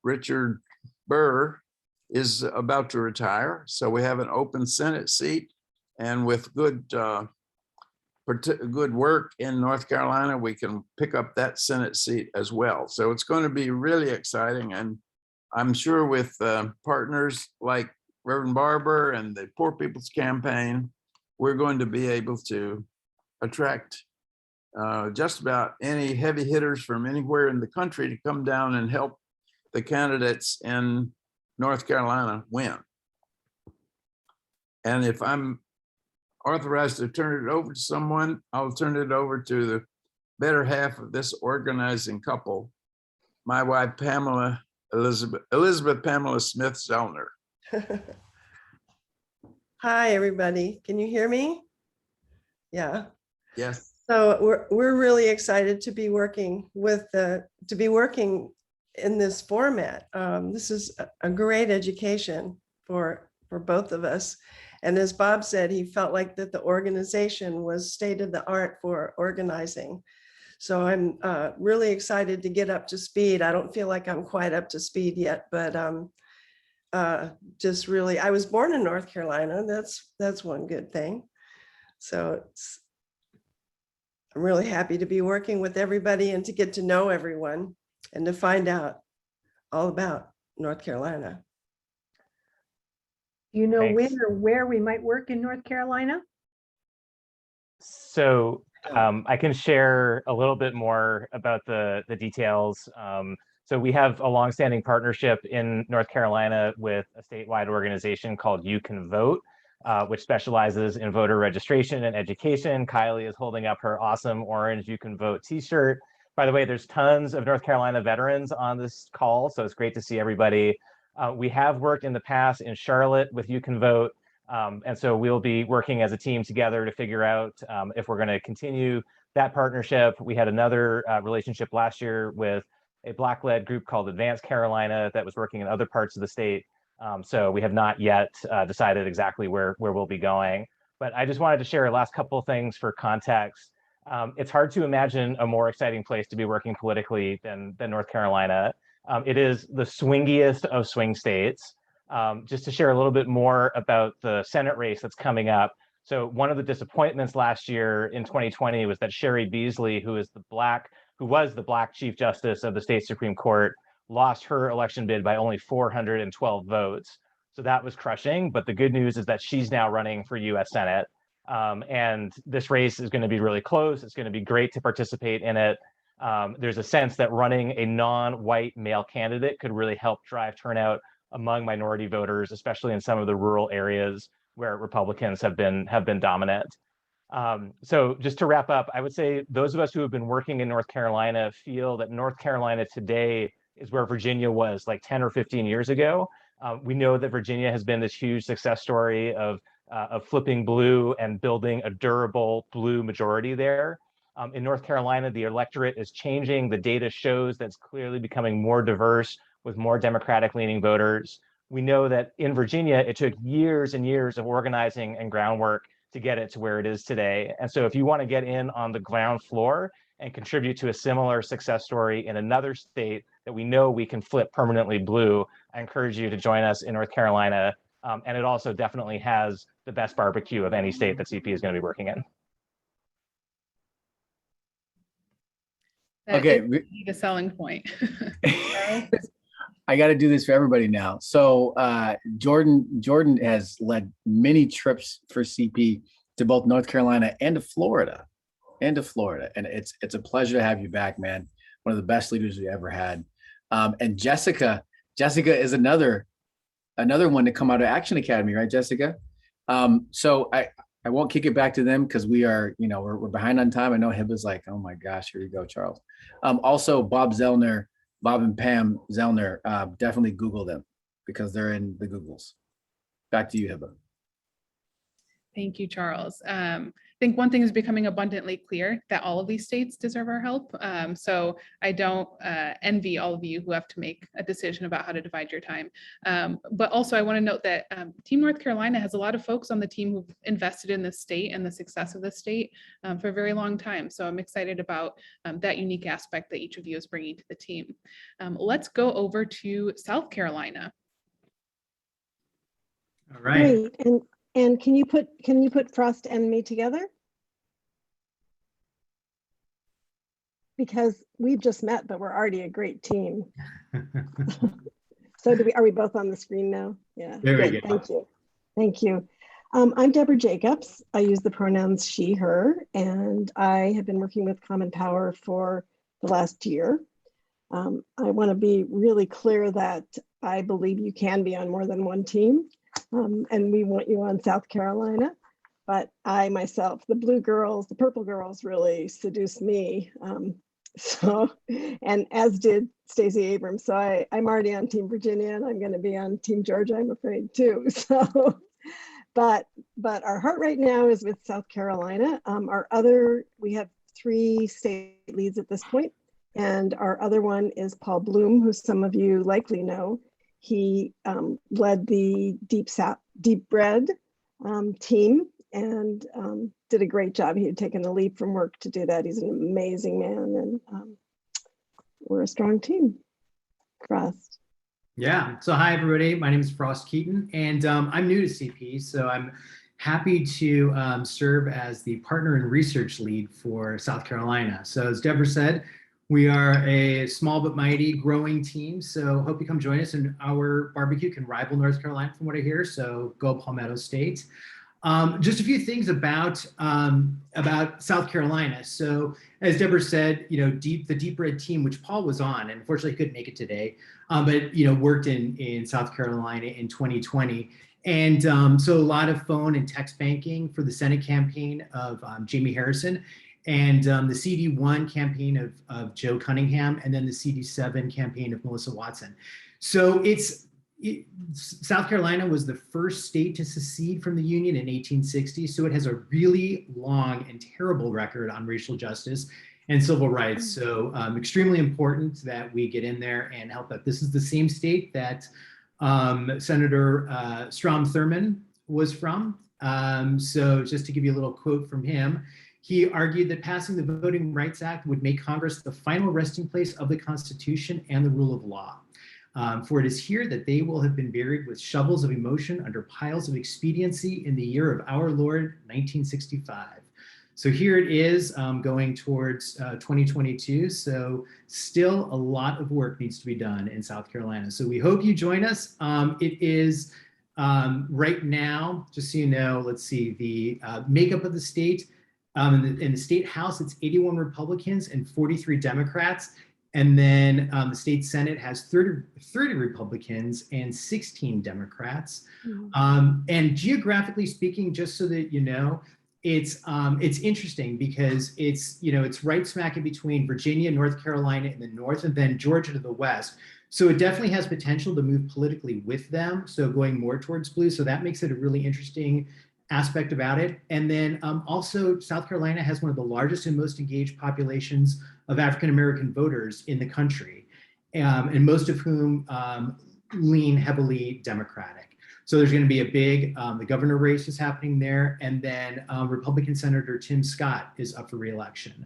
Richard Burr is about to retire. So we have an open Senate seat, and with good work in North Carolina, we can pick up that Senate seat as well. So it's going to be really exciting. And I'm sure with partners like Reverend Barber and the Poor People's Campaign, we're going to be able to attract just about any heavy hitters from anywhere in the country to come down and help the candidates in North Carolina win. And if I'm authorized to turn it over to someone, I'll turn it over to the better half of this organizing couple, my wife, Elizabeth Pamela Smith Zellner. Hi, everybody. Can you hear me? Yeah. Yes. So we're really excited to be working in this format. This is a great education for both of us. And as Bob said, he felt like that the organization was state of the art for organizing. So I'm really excited to get up to speed. I don't feel like I'm quite up to speed yet, but just really, I was born in North Carolina. That's one good thing. So I'm really happy to be working with everybody and to get to know everyone and to find out all about North Carolina. Do you know Thanks. when or where we might work in North Carolina? So I can share a little bit more about the details. So we have a longstanding partnership in North Carolina with a statewide organization called You Can Vote, which specializes in voter registration and education. Kylie is holding up her awesome orange You Can Vote t-shirt. By the way, there's tons of North Carolina veterans on this call, so it's great to see everybody. We have worked in the past in Charlotte with You Can Vote. And so we'll be working as a team together to figure out if we're going to continue that partnership. We had another relationship last year with a Black-led group called Advanced Carolina that was working in other parts of the state. So we have not yet decided exactly where we'll be going. But I just wanted to share a last couple of things for context. It's hard to imagine a more exciting place to be working politically than North Carolina. It is the swingiest of swing states. Just to share a little bit more about the Senate race that's coming up. So one of the disappointments last year in 2020 was that Sherry Beasley, who was the Black Chief Justice of the state Supreme Court, lost her election bid by only 412 votes. So that was crushing. But the good news is that she's now running for US Senate. And this race is going to be really close. It's going to be great to participate in it. There's a sense that running a non-white male candidate could really help drive turnout among minority voters, especially in some of the rural areas where Republicans have been dominant. So just to wrap up, I would say those of us who have been working in North Carolina feel that North Carolina today is where Virginia was like 10 or 15 years ago. We know that Virginia has been this huge success story of flipping blue and building a durable blue majority there. In North Carolina, the electorate is changing. The data shows that's clearly becoming more diverse with more Democratic-leaning voters. We know that in Virginia, it took years and years of organizing and groundwork to get it to where it is today. And so if you want to get in on the ground floor and contribute to a similar success story in another state that we know we can flip permanently blue, I encourage you to join us in North Carolina. And it also definitely has the best barbecue of any state that CP is going to be working in. That Okay. is the selling point. I got to do this for everybody now. So Jordan has led many trips for CP to both North Carolina and to Florida. And it's a pleasure to have you back, man. One of the best leaders we ever had. And Jessica is another one to come out of Action Academy, right, Jessica? So I won't kick it back to them because we're behind on time. I know Hiba's like, oh my gosh, here you go, Charles. Also Bob and Pam Zellner, definitely Google them because they're in the Googles. Back to you, Hiba. Thank you, Charles. I think one thing is becoming abundantly clear that all of these states deserve our help. So I don't envy all of you who have to make a decision about how to divide your time. But also I want to note that Team North Carolina has a lot of folks on the team who've invested in the state and the success of the state for a very long time. So I'm excited about that unique aspect that each of you is bringing to the team. Let's go over to South Carolina. All right. Great. And can you put Frost and me together? Because we've just met, but we're already a great team. So are we both on the screen now? Yeah, Very good. good. Thank you. Thank you. I'm Deborah Jacobs. I use the pronouns she, her, and I have been working with Common Power for the last year. I want to be really clear that I believe you can be on more than one team, and we want you on South Carolina. But I myself, the blue girls, the purple girls really seduced me. And as did Stacey Abrams. So I'm already on Team Virginia, and I'm going to be on Team Georgia, I'm afraid, too. So, but our heart right now is with South Carolina. We have 3 state leads at this point, and our other one is Paul Bloom, who some of you likely know. He led the Deep Bread team and did a great job. He had taken a leave from work to do that. He's an amazing man, and we're a strong team. Frost. Yeah. So hi, everybody. My name is Frost Keaton, and I'm new to CP, so I'm happy to serve as the partner and research lead for South Carolina. So as Deborah said, we are a small but mighty growing team. So hope you come join us, and our barbecue can rival North Carolina from what I hear. So go Palmetto State. Just a few things about South Carolina. So as Deborah said, the Deep Red team, which Paul was on, and unfortunately couldn't make it today, but worked in South Carolina in 2020. And so a lot of phone and text banking for the Senate campaign of Jamie Harrison, and the CD1 campaign of Joe Cunningham, and then the CD7 campaign of Melissa Watson. So South Carolina was the first state to secede from the Union in 1860, so it has a really long and terrible record on racial justice and civil rights. So extremely important that we get in there and help out. This is the same state that Senator Strom Thurmond was from. So just to give you a little quote from him, he argued that passing the Voting Rights Act would make Congress the final resting place of the Constitution and the rule of law. For it is here that they will have been buried with shovels of emotion under piles of expediency in the year of our Lord, 1965. So here it is going towards 2022. So still a lot of work needs to be done in South Carolina. So we hope you join us. It is right now, just so you know, let's see, the makeup of the state. In the state House, it's 81 Republicans and 43 Democrats. And then the state Senate has 30 Republicans and 16 Democrats. And geographically speaking, just so that you know, it's interesting because it's right smack in between Virginia, North Carolina in the north, and then Georgia to the west. So it definitely has potential to move politically with them. So going more towards blue. So that makes it a really interesting aspect about it. And then also South Carolina has one of the largest and most engaged populations of African-American voters in the country, and most of whom lean heavily Democratic. So there's going to be a big, the governor race is happening there, and then Republican Senator Tim Scott is up for re-election.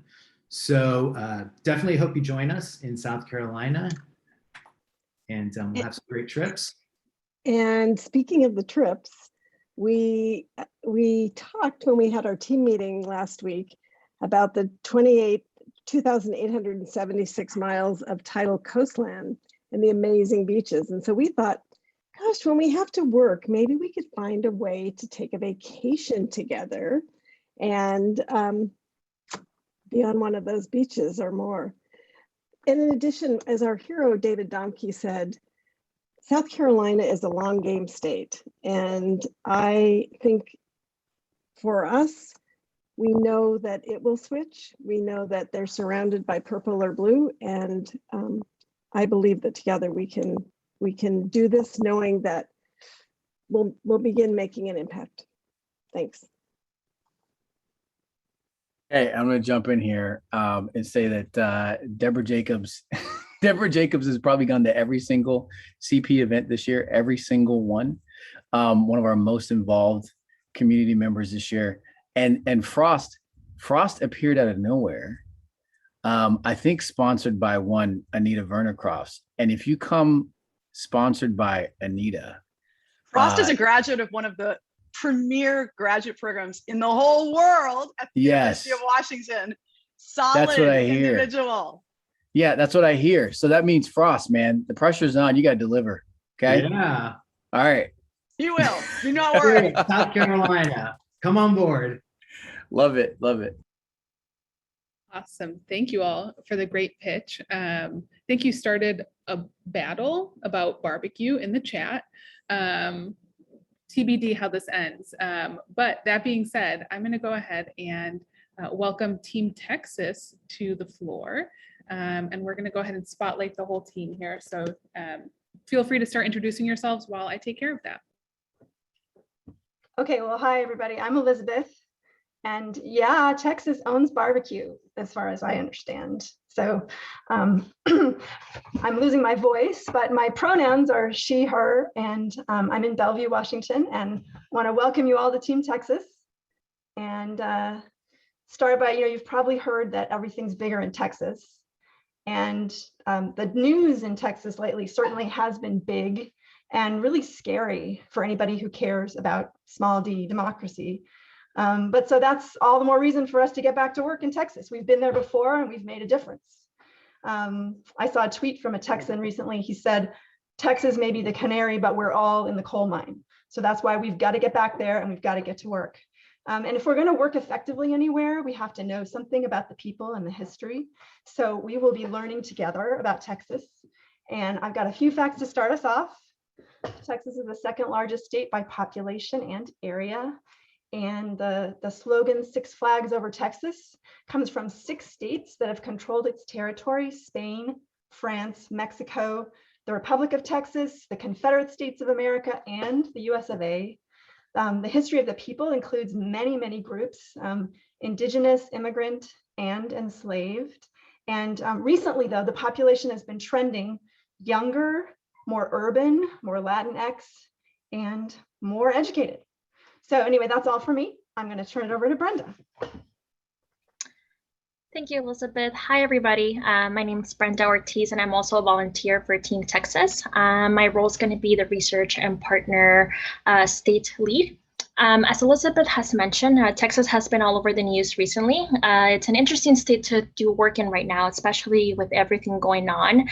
So definitely hope you join us in South Carolina, and we'll have some great trips. And speaking of the trips, we talked when we had our team meeting last week about the 2,876 miles of tidal coastland and the amazing beaches. And so we thought, gosh, when we have to work, maybe we could find a way to take a vacation together and be on one of those beaches or more. And in addition, as our hero, David Domke, said, South Carolina is a long game state. And I think for us, we know that it will switch. We know that they're surrounded by purple or blue. And I believe that together we can do this, knowing that we'll begin making an impact. Thanks. Hey, I'm going to jump in here and say that Deborah Jacobs has probably gone to every single CP event this year, every single one. One of our most involved community members this year. And Frost appeared out of nowhere. I think sponsored by one Anita Vernercrofts. And if you come sponsored by Anita. Frost is a graduate of one of the premier graduate programs in the whole world at the University of Washington. Solid that's what I hear. Individual. Yeah, that's what I hear. So that means Frost, man, the pressure's on. You got to deliver. Okay. Yeah. All right. You will. Do not worry. South Carolina. Come on board. Love it. Love it. Awesome. Thank you all for the great pitch. I think you started a battle about barbecue in the chat. TBD how this ends. But that being said, I'm going to go ahead and welcome Team Texas to the floor. And we're going to go ahead and spotlight the whole team here. So feel free to start introducing yourselves while I take care of that. Okay, well, hi, everybody. I'm Elizabeth. And yeah, Texas owns barbecue, as far as I understand. So I'm losing my voice, but my pronouns are she, her, and I'm in Bellevue, Washington, and want to welcome you all to Team Texas. And start by, you've probably heard that everything's bigger in Texas. And the news in Texas lately certainly has been big and really scary for anybody who cares about small d democracy. But so that's all the more reason for us to get back to work in Texas. We've been there before and we've made a difference. I saw a tweet from a Texan recently. He said, Texas may be the canary, but we're all in the coal mine. So that's why we've got to get back there and we've got to get to work. And if we're going to work effectively anywhere, we have to know something about the people and the history. So we will be learning together about Texas. And I've got a few facts to start us off. Texas is the second largest state by population and area. And the slogan, 6 Flags Over Texas, comes from 6 states that have controlled its territory: Spain, France, Mexico, the Republic of Texas, the Confederate States of America, and the US of A. The history of the people includes many, many groups, indigenous, immigrant, and enslaved. And recently, though, the population has been trending younger, more urban, more Latinx, and more educated. So anyway, that's all for me. I'm going to turn it over to Brenda. Thank you, Elizabeth. Hi, everybody. My name is Brenda Ortiz, and I'm also a volunteer for Team Texas. My role is going to be the research and partner state lead. As Elizabeth has mentioned, Texas has been all over the news recently. It's an interesting state to do work in right now, especially with everything going on.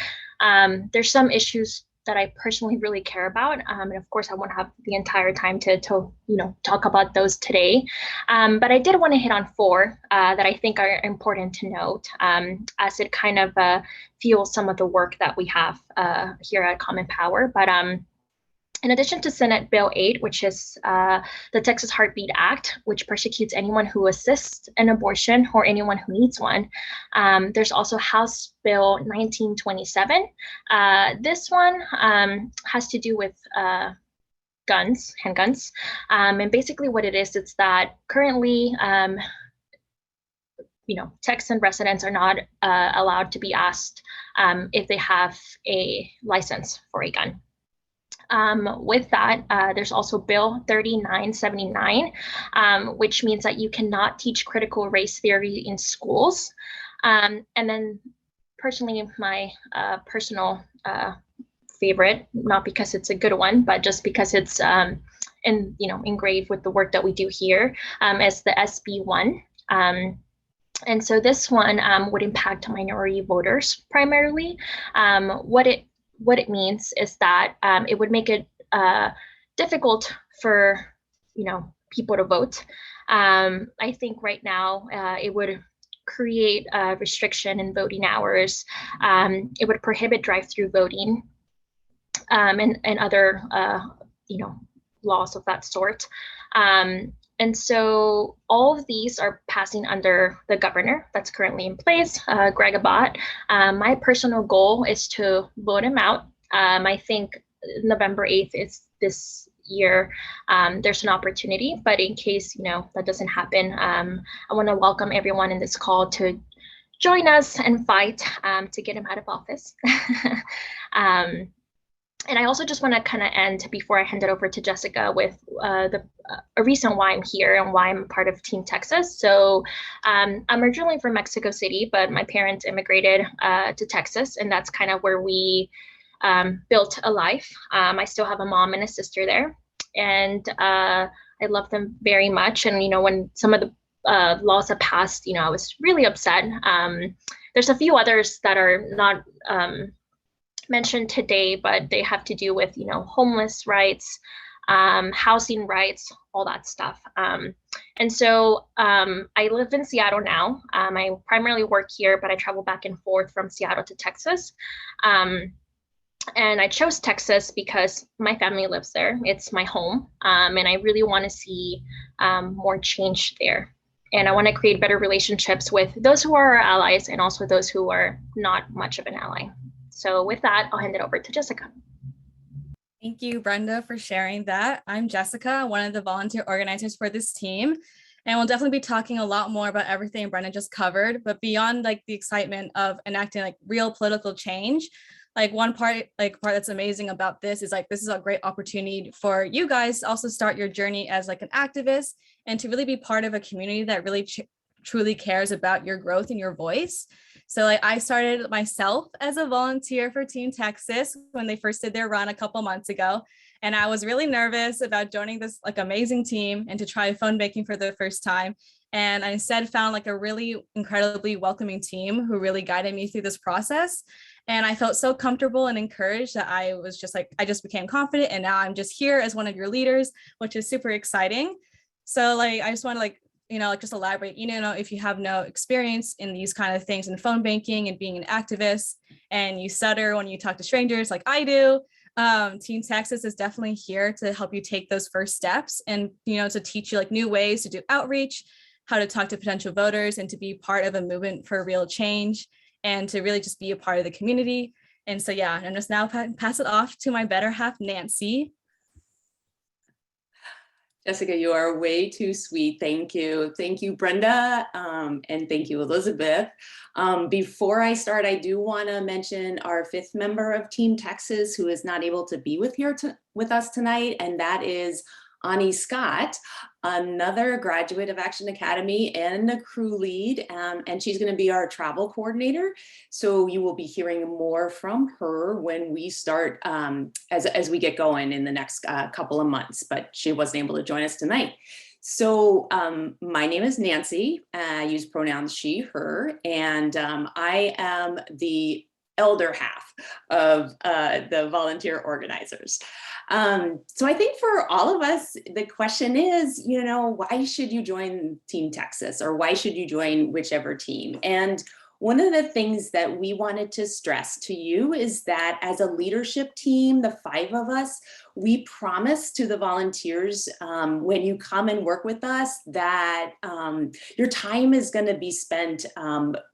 There's some issues that I personally really care about. And of course, I won't have the entire time to talk about those today. But I did want to hit on 4 that I think are important to note, as it kind of fuels some of the work that we have here at Common Power. But in addition to Senate Bill 8, which is the Texas Heartbeat Act, which persecutes anyone who assists an abortion or anyone who needs one, there's also House Bill 1927. This one has to do with handguns. And basically what it is, it's that currently, Texan residents are not allowed to be asked if they have a license for a gun. With that, there's also Bill 3979, which means that you cannot teach critical race theory in schools. And then personally, my personal favorite, not because it's a good one, but just because it's engraved with the work that we do here, is the SB1. And so this one would impact minority voters primarily. What it means is that it would make it difficult for people to vote. I think right now it would create a restriction in voting hours. It would prohibit drive-through voting and other laws of that sort. And so all of these are passing under the governor that's currently in place, Greg Abbott. My personal goal is to vote him out. I think November 8th is this year. There's an opportunity, but in case that doesn't happen, I want to welcome everyone in this call to join us and fight to get him out of office. And I also just want to kind of end before I hand it over to Jessica with a reason why I'm here and why I'm part of Team Texas. So I'm originally from Mexico City, but my parents immigrated to Texas, and that's kind of where we built a life. I still have a mom and a sister there, and I love them very much. And when some of the laws have passed, I was really upset. There's a few others that are not mentioned today, but they have to do with, homeless rights, housing rights, all that stuff. And so I live in Seattle now. I primarily work here, but I travel back and forth from Seattle to Texas. And I chose Texas because my family lives there. It's my home. And I really want to see more change there. And I want to create better relationships with those who are our allies and also those who are not much of an ally. So with that, I'll hand it over to Jessica. Thank you, Brenda, for sharing that. I'm Jessica, one of the volunteer organizers for this team. And we'll definitely be talking a lot more about everything Brenda just covered, but beyond like the excitement of enacting like real political change, like one part that's amazing about this is like, this is a great opportunity for you guys to also start your journey as like an activist and to really be part of a community that really truly cares about your growth and your voice. So like I started myself as a volunteer for Team Texas when they first did their run a couple months ago. And I was really nervous about joining this like amazing team and to try phone banking for the first time. And I instead found like a really incredibly welcoming team who really guided me through this process. And I felt so comfortable and encouraged that I was just like, I just became confident. And now I'm just here as one of your leaders, which is super exciting. So like, I just want to like just elaborate, if you have no experience in these kind of things in phone banking and being an activist and you stutter when you talk to strangers like I do, Team Texas is definitely here to help you take those first steps and, to teach you like new ways to do outreach, how to talk to potential voters and to be part of a movement for real change and to really just be a part of the community. And so, yeah, I'm just now pass it off to my better half, Nancy. Jessica, you are way too sweet. Thank you. Thank you, Brenda. And thank you, Elizabeth. Before I start, I do want to mention our 5th member of Team Texas who is not able to be with us tonight, and that is Ani Scott, another graduate of Action Academy and a crew lead, and she's going to be our travel coordinator. So you will be hearing more from her when we start, as we get going in the next couple of months, but she wasn't able to join us tonight. So my name is Nancy. I use pronouns she, her, and I am the elder half of the volunteer organizers. So I think for all of us, the question is, why should you join Team Texas or why should you join whichever team? And one of the things that we wanted to stress to you is that as a leadership team, the 5 of us, we promise to the volunteers when you come and work with us that your time is going to be spent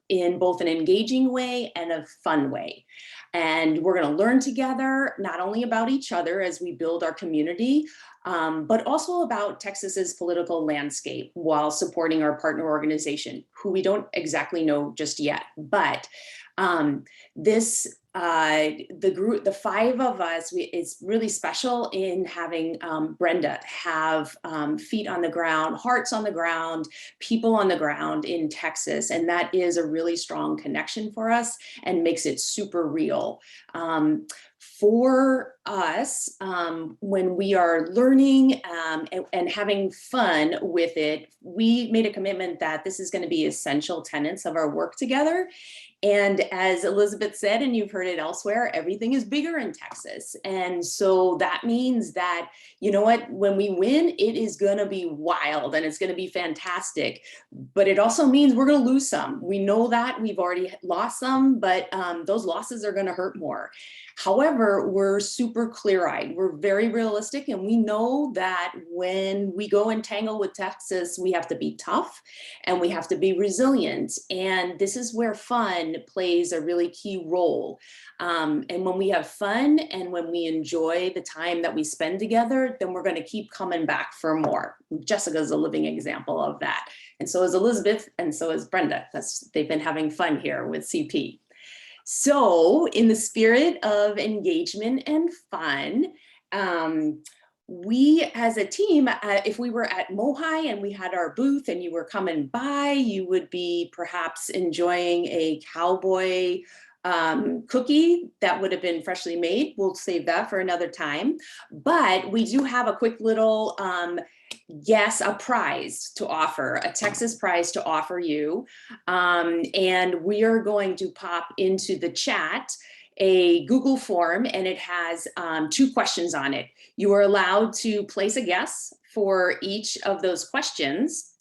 in both an engaging way and a fun way. And we're going to learn together, not only about each other as we build our community, but also about Texas's political landscape while supporting our partner organization, who we don't exactly know just yet. But the group, the 5 of us, it's really special in having Brenda have feet on the ground, hearts on the ground, people on the ground in Texas. And that is a really strong connection for us and makes it super real. For us, when we are learning and having fun with it, we made a commitment that this is going to be essential tenets of our work together. And as Elizabeth said, and you've heard it elsewhere, everything is bigger in Texas. And so that means that, when we win, it is going to be wild and it's going to be fantastic. But it also means we're going to lose some. We know that we've already lost some, but those losses are going to hurt more. However, we're super clear-eyed. We're very realistic, and we know that when we go and tangle with Texas, we have to be tough and we have to be resilient. And this is where fun plays a really key role. And when we have fun and when we enjoy the time that we spend together, then we're going to keep coming back for more. Jessica's a living example of that. And so is Elizabeth, and so is Brenda. They've been having fun here with CP. So in the spirit of engagement and fun, we as a team, if we were at Mohi and we had our booth and you were coming by, you would be perhaps enjoying a cowboy cookie that would have been freshly made. We'll save that for another time. But we do have a quick little a prize to offer, a Texas prize to offer you. And we are going to pop into the chat a Google form, and it has 2 questions on it. You are allowed to place a guess for each of those questions.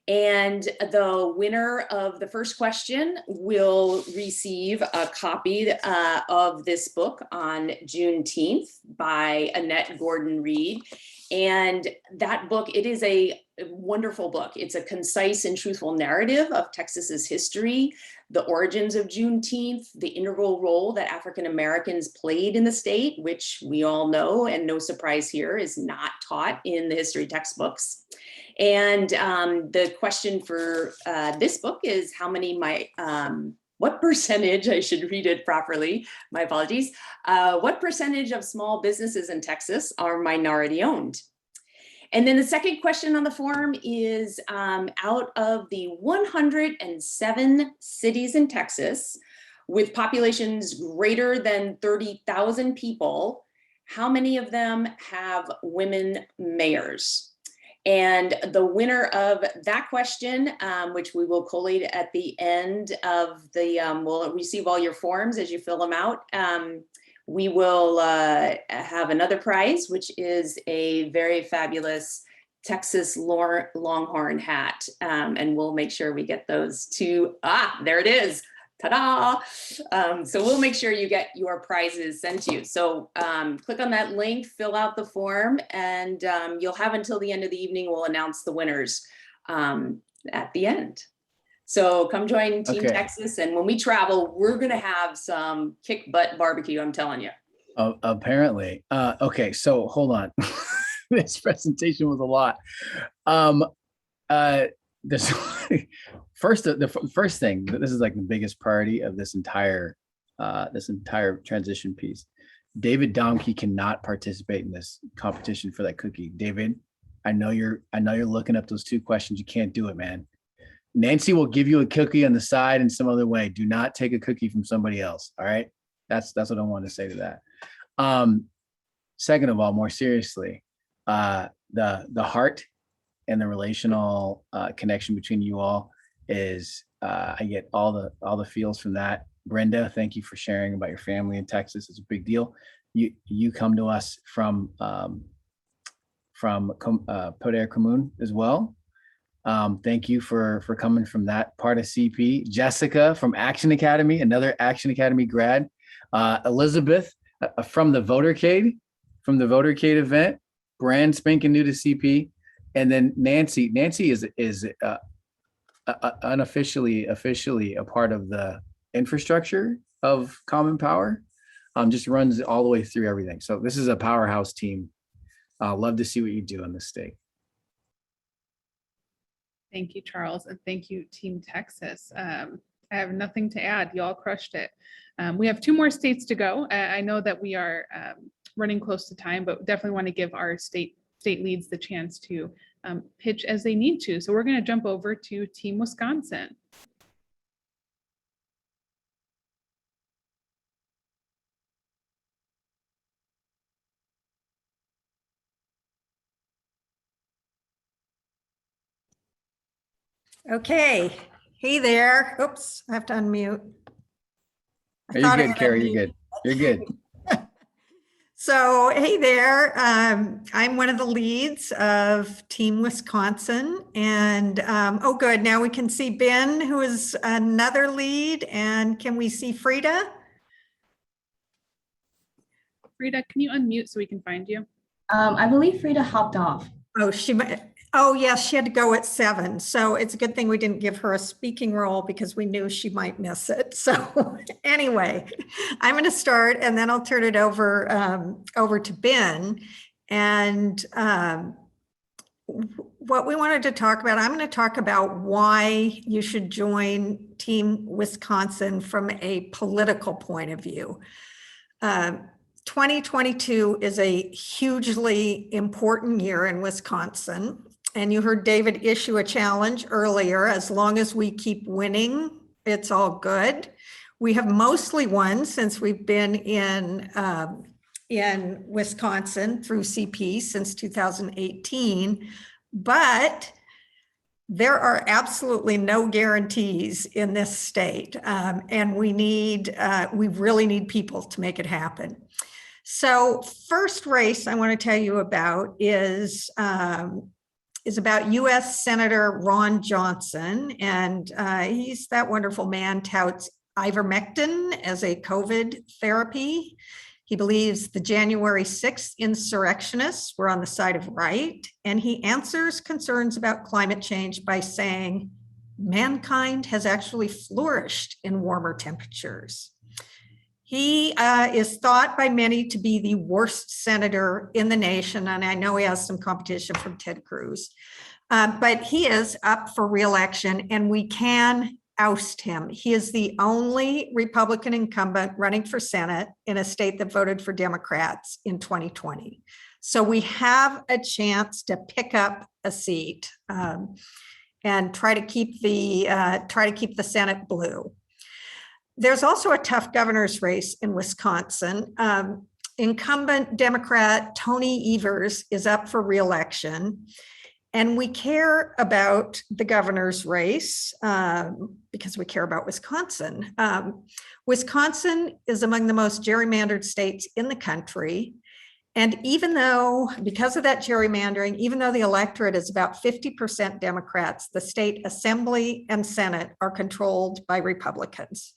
And the winner of the first question will receive a copy of this book on Juneteenth by Annette Gordon-Reed. And that book, it is a wonderful book. It's a concise and truthful narrative of Texas's history, the origins of Juneteenth, the integral role that African Americans played in the state, which we all know, and no surprise here, is not taught in the history textbooks. And the question for this book is what percentage, I should read it properly, my apologies, what percentage of small businesses in Texas are minority owned? And then the second question on the form is out of the 107 cities in Texas with populations greater than 30,000 people, how many of them have women mayors? And the winner of that question, which we will collate at the end of the, we'll receive all your forms as you fill them out. We will have another prize, which is a very fabulous Texas Longhorn hat. And we'll make sure we get those to, there it is. Ta-da! So we'll make sure you get your prizes sent to you. So click on that link, fill out the form, and you'll have until the end of the evening. We'll announce the winners at the end. So come join Team Texas. And when we travel, we're going to have some kick butt barbecue, I'm telling you. Apparently. Okay, so hold on. This presentation was a lot. This the first thing, this is like the biggest priority of this entire transition piece. David Domke cannot participate in this competition for that cookie. David, I know you're looking up those 2 questions. You can't do it, man. Nancy will give you a cookie on the side in some other way. Do not take a cookie from somebody else. All right. That's what I wanted to say to that. Second of all, more seriously, the heart and the relational connection between you all is, I get all the feels from that. Brenda, thank you for sharing about your family in Texas. It's a big deal. You come to us from Poder Común as well. Thank you for coming from that part of CP. Jessica from Action Academy, another Action Academy grad. Elizabeth from the Votercade event, brand spanking new to CP. And then Nancy is unofficially a part of the infrastructure of Common Power. Just runs all the way through everything. So this is a powerhouse team. Love to see what you do in this state. Thank you, Charles, and thank you, Team Texas. I have nothing to add. Y'all crushed it. We have 2 more states to go. I know that we are running close to time, but definitely want to give our state leads the chance to pitch as they need to. So we're going to jump over to Team Wisconsin. Okay. Hey there. Oops, I have to unmute. You're good, Carrie. You're good. You're good. So, hey there. I'm one of the leads of Team Wisconsin. And, oh, good. Now we can see Ben, who is another lead. And can we see Frida? Frida, can you unmute so we can find you? I believe Frida hopped off. Oh, oh, yes, she had to go at 7. So it's a good thing we didn't give her a speaking role because we knew she might miss it. So anyway, I'm going to start and then I'll turn it over to Ben. And what we wanted to talk about, I'm going to talk about why you should join Team Wisconsin from a political point of view. 2022 is a hugely important year in Wisconsin. And you heard David issue a challenge earlier. As long as we keep winning, it's all good. We have mostly won since we've been in Wisconsin through CP since 2018. But there are absolutely no guarantees in this state, and we really need people to make it happen. So first race I want to tell you about is about U.S. Senator Ron Johnson, and he's that wonderful man touts ivermectin as a COVID therapy. He believes the January 6th insurrectionists were on the side of right, and he answers concerns about climate change by saying, mankind has actually flourished in warmer temperatures. He is thought by many to be the worst senator in the nation, and I know he has some competition from Ted Cruz, but he is up for re-election, and we can oust him. He is the only Republican incumbent running for Senate in a state that voted for Democrats in 2020. So we have a chance to pick up a seat and try to keep the Senate blue. There's also a tough governor's race in Wisconsin. Incumbent Democrat Tony Evers is up for re-election. And we care about the governor's race because we care about Wisconsin. Wisconsin is among the most gerrymandered states in the country. And even though, because of that gerrymandering, even though the electorate is about 50% Democrats, the state assembly and Senate are controlled by Republicans.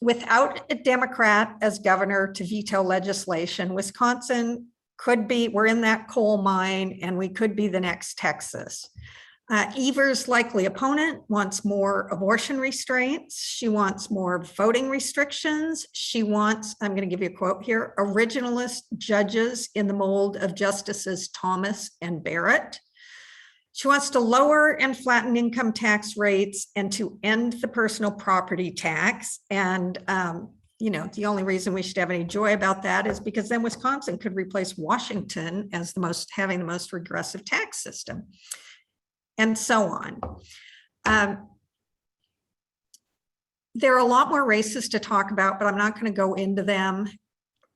Without a Democrat as governor to veto legislation, Wisconsin could be, we're in that coal mine, and we could be the next Texas. Evers' likely opponent wants more abortion restraints. She wants more voting restrictions. She wants, I'm going to give you a quote here, originalist judges in the mold of Justices Thomas and Barrett. She wants to lower and flatten income tax rates and to end the personal property tax. And the only reason we should have any joy about that is because then Wisconsin could replace Washington as having the most regressive tax system, and so on. There are a lot more races to talk about, but I'm not going to go into them.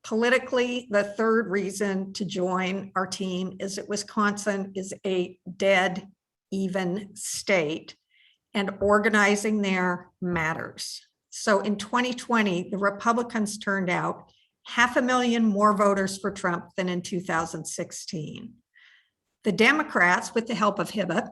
Politically, the third reason to join our team is that Wisconsin is a dead even state, and organizing there matters. So in 2020, the Republicans turned out 500,000 more voters for Trump than in 2016. The Democrats, with the help of HIBA,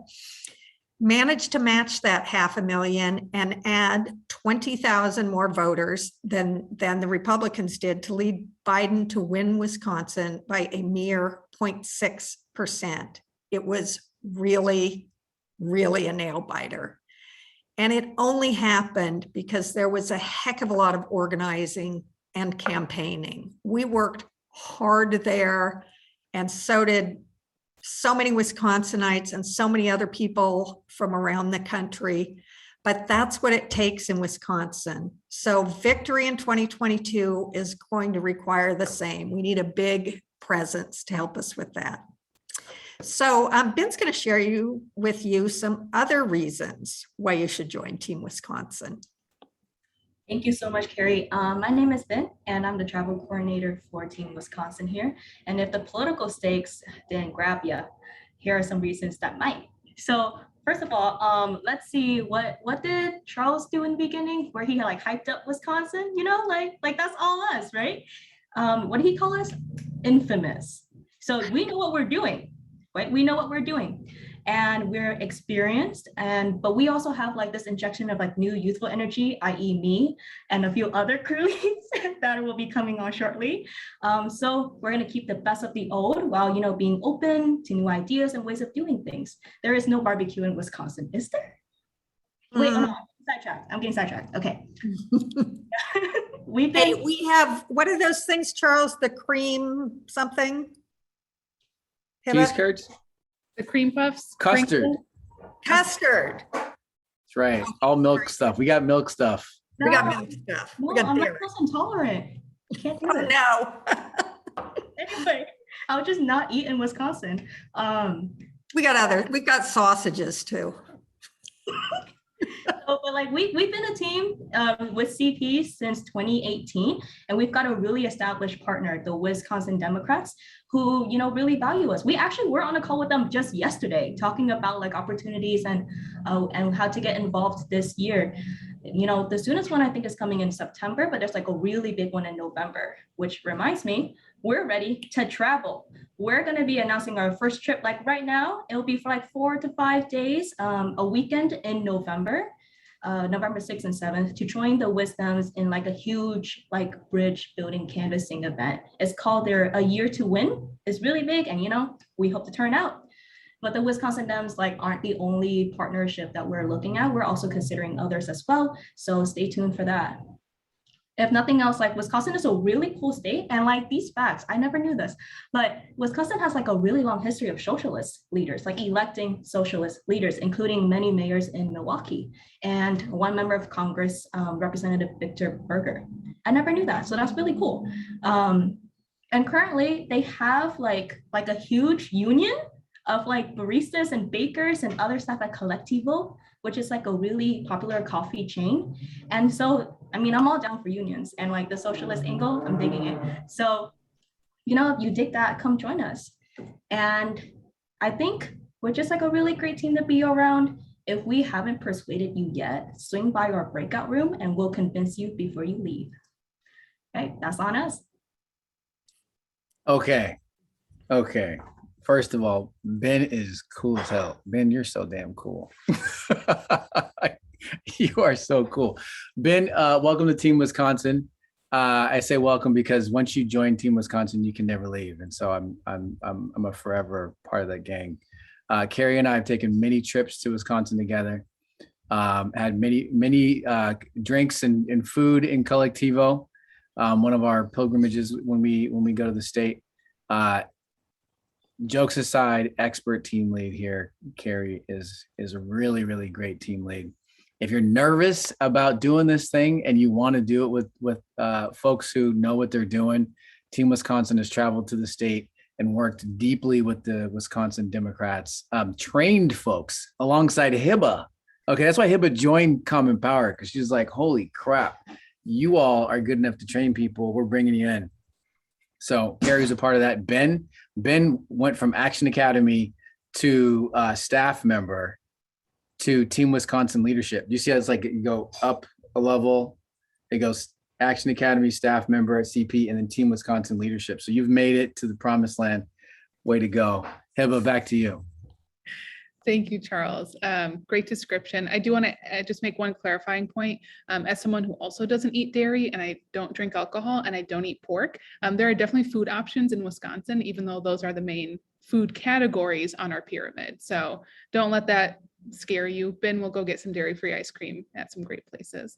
managed to match that 500,000 and add 20,000 more voters than the Republicans did to lead Biden to win Wisconsin by a mere 0.6%. It was really, really a nail biter. And it only happened because there was a heck of a lot of organizing and campaigning. We worked hard there, and so did so many Wisconsinites and so many other people from around the country. But that's what it takes in Wisconsin. So victory in 2022 is going to require the same. We need a big presence to help us with that. So Ben's going to share with you some other reasons why you should join Team Wisconsin. Thank you so much, Carrie. My name is Ben, and I'm the travel coordinator for Team Wisconsin here. And if the political stakes didn't grab you, here are some reasons that might. So first of all, let's see, what did Charles do in the beginning where he hyped up Wisconsin? Like that's all us, right? What did he call us? Infamous. So we know what we're doing. Right? We know what we're doing, and we're experienced, but we also have this injection of new youthful energy, i.e. me and a few other crew leads that will be coming on shortly. So we're going to keep the best of the old while, being open to new ideas and ways of doing things. There is no barbecue in Wisconsin, is there? Wait, oh no, I'm getting sidetracked. Okay. We have, what are those things, Charles? The cream something? Cheese curds? The cream puffs? Custard. Custard. That's right. All milk stuff. We got milk stuff. No, we got milk stuff. No, we got I'm dairy. lactose intolerant. I can't do it. No. Anyway, I'll just not eat in Wisconsin. We've got sausages too. But like we've been a team with CP since 2018, and we've got a really established partner, the Wisconsin Democrats, who really value us. We actually were on a call with them just yesterday, talking about like opportunities and how to get involved this year. The soonest one I think is coming in September, but there's like a really big one in November, which reminds me, we're ready to travel. We're going to be announcing our first trip. Like right now, it'll be for like 4 to 5 days, a weekend in November. November 6th and 7th, to join the Wisdoms in like a huge like bridge building canvassing event. It's called their A Year to Win. It's really big, and we hope to turn out. But the Wisconsin Dems like aren't the only partnership that we're looking at. We're also considering others as well. So stay tuned for that. If nothing else, like Wisconsin is a really cool state, and like these facts, I never knew this, but Wisconsin has like a really long history of socialist leaders, like electing socialist leaders, including many mayors in Milwaukee and one member of Congress, Representative Victor Berger. I never knew that, so that's really cool. And currently they have like a huge union of like baristas and bakers and other stuff at Collectivo, which is like a really popular coffee chain. And so, I mean, I'm all down for unions, and like the socialist angle, I'm digging it. So, if you dig that, come join us. And I think we're just like a really great team to be around. If we haven't persuaded you yet, swing by our breakout room and we'll convince you before you leave. Okay, that's on us. Okay. First of all, Ben is cool as hell. Ben, you're so damn cool. You are so cool. Ben, welcome to Team Wisconsin. I say welcome because once you join Team Wisconsin, you can never leave. And so I'm a forever part of that gang. Carrie and I have taken many trips to Wisconsin together. Had many drinks and food in Collectivo. One of our pilgrimages when we go to the state. Jokes aside, expert team lead here. Carrie is a really, really great team lead. If you're nervous about doing this thing and you want to do it with folks who know what they're doing, Team Wisconsin has traveled to the state and worked deeply with the Wisconsin Democrats, trained folks alongside Hibba. Okay, that's why Hibba joined Common Power, because she's like, holy crap, you all are good enough to train people. We're bringing you in. So Carrie's a part of that. Ben went from Action Academy to staff member to Team Wisconsin leadership. You see how it's like you go up a level, it goes Action Academy staff member at CP and then Team Wisconsin leadership. So you've made it to the promised land. Way to go. Heba, back to you. Thank you, Charles. Great description. I do want to just make one clarifying point. As someone who also doesn't eat dairy and I don't drink alcohol and I don't eat pork, there are definitely food options in Wisconsin, even though those are the main food categories on our pyramid. So don't let that scare you. Ben will go get some dairy-free ice cream at some great places.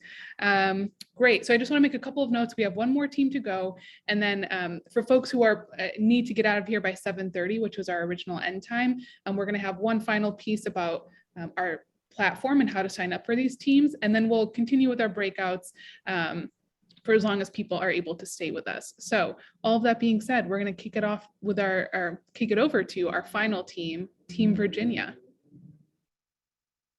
Great. So I just want to make a couple of notes. We have one more team to go. And then for folks who are need to get out of here by 7:30, which was our original end time, we're going to have one final piece about our platform and how to sign up for these teams. And then we'll continue with our breakouts for as long as people are able to stay with us. So all of that being said, we're going to kick it off with kick it over to our final team, Team Virginia.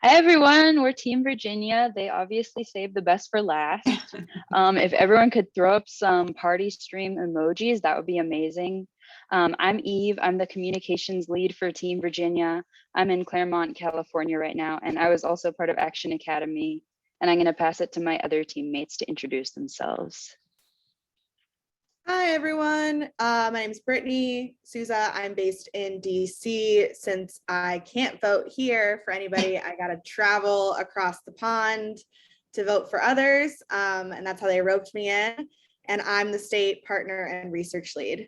Hi everyone, we're Team Virginia. They obviously saved the best for last. If everyone could throw up some party stream emojis, that would be amazing. I'm Eve, I'm the communications lead for Team Virginia. I'm in Claremont, California right now, and I was also part of Action Academy. And I'm gonna pass it to my other teammates to introduce themselves. Hi everyone, my name is Brittany Souza. I'm based in DC. Since I can't vote here for anybody, I gotta travel across the pond to vote for others, and that's how they roped me in. And I'm the state partner and research lead.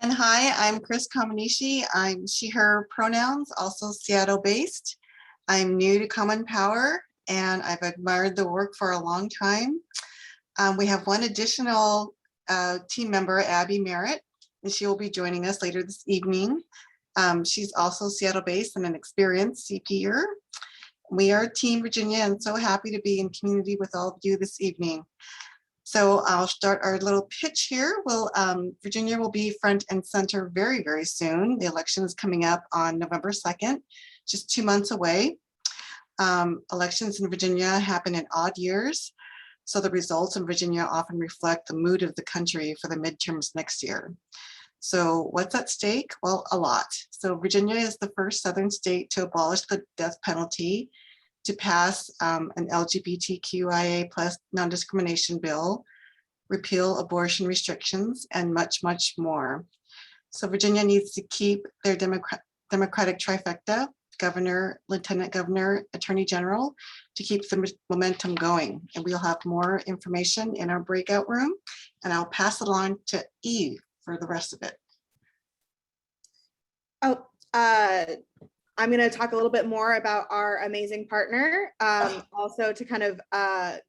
And hi, I'm Chris Kamanishi. I'm she, her pronouns, also Seattle based. I'm new to Common Power and I've admired the work for a long time. We have one additional team member, Abby Merritt, and she will be joining us later this evening. She's also Seattle-based and an experienced CPer. We are Team Virginia and so happy to be in community with all of you this evening. So I'll start our little pitch here. Virginia will be front and center very, very soon. The election is coming up on November 2nd, just 2 months away. Elections in Virginia happen in odd years, so the results in Virginia often reflect the mood of the country for the midterms next year. So what's at stake? Well, a lot. So Virginia is the first Southern state to abolish the death penalty, to pass an LGBTQIA+ non-discrimination bill, repeal abortion restrictions, and much, much more. So Virginia needs to keep their Democratic trifecta, governor, lieutenant governor, attorney general, to keep the momentum going. And we'll have more information in our breakout room, and I'll pass it on to Eve for the rest of it. Oh, I'm going to talk a little bit more about our amazing partner. Also to kind of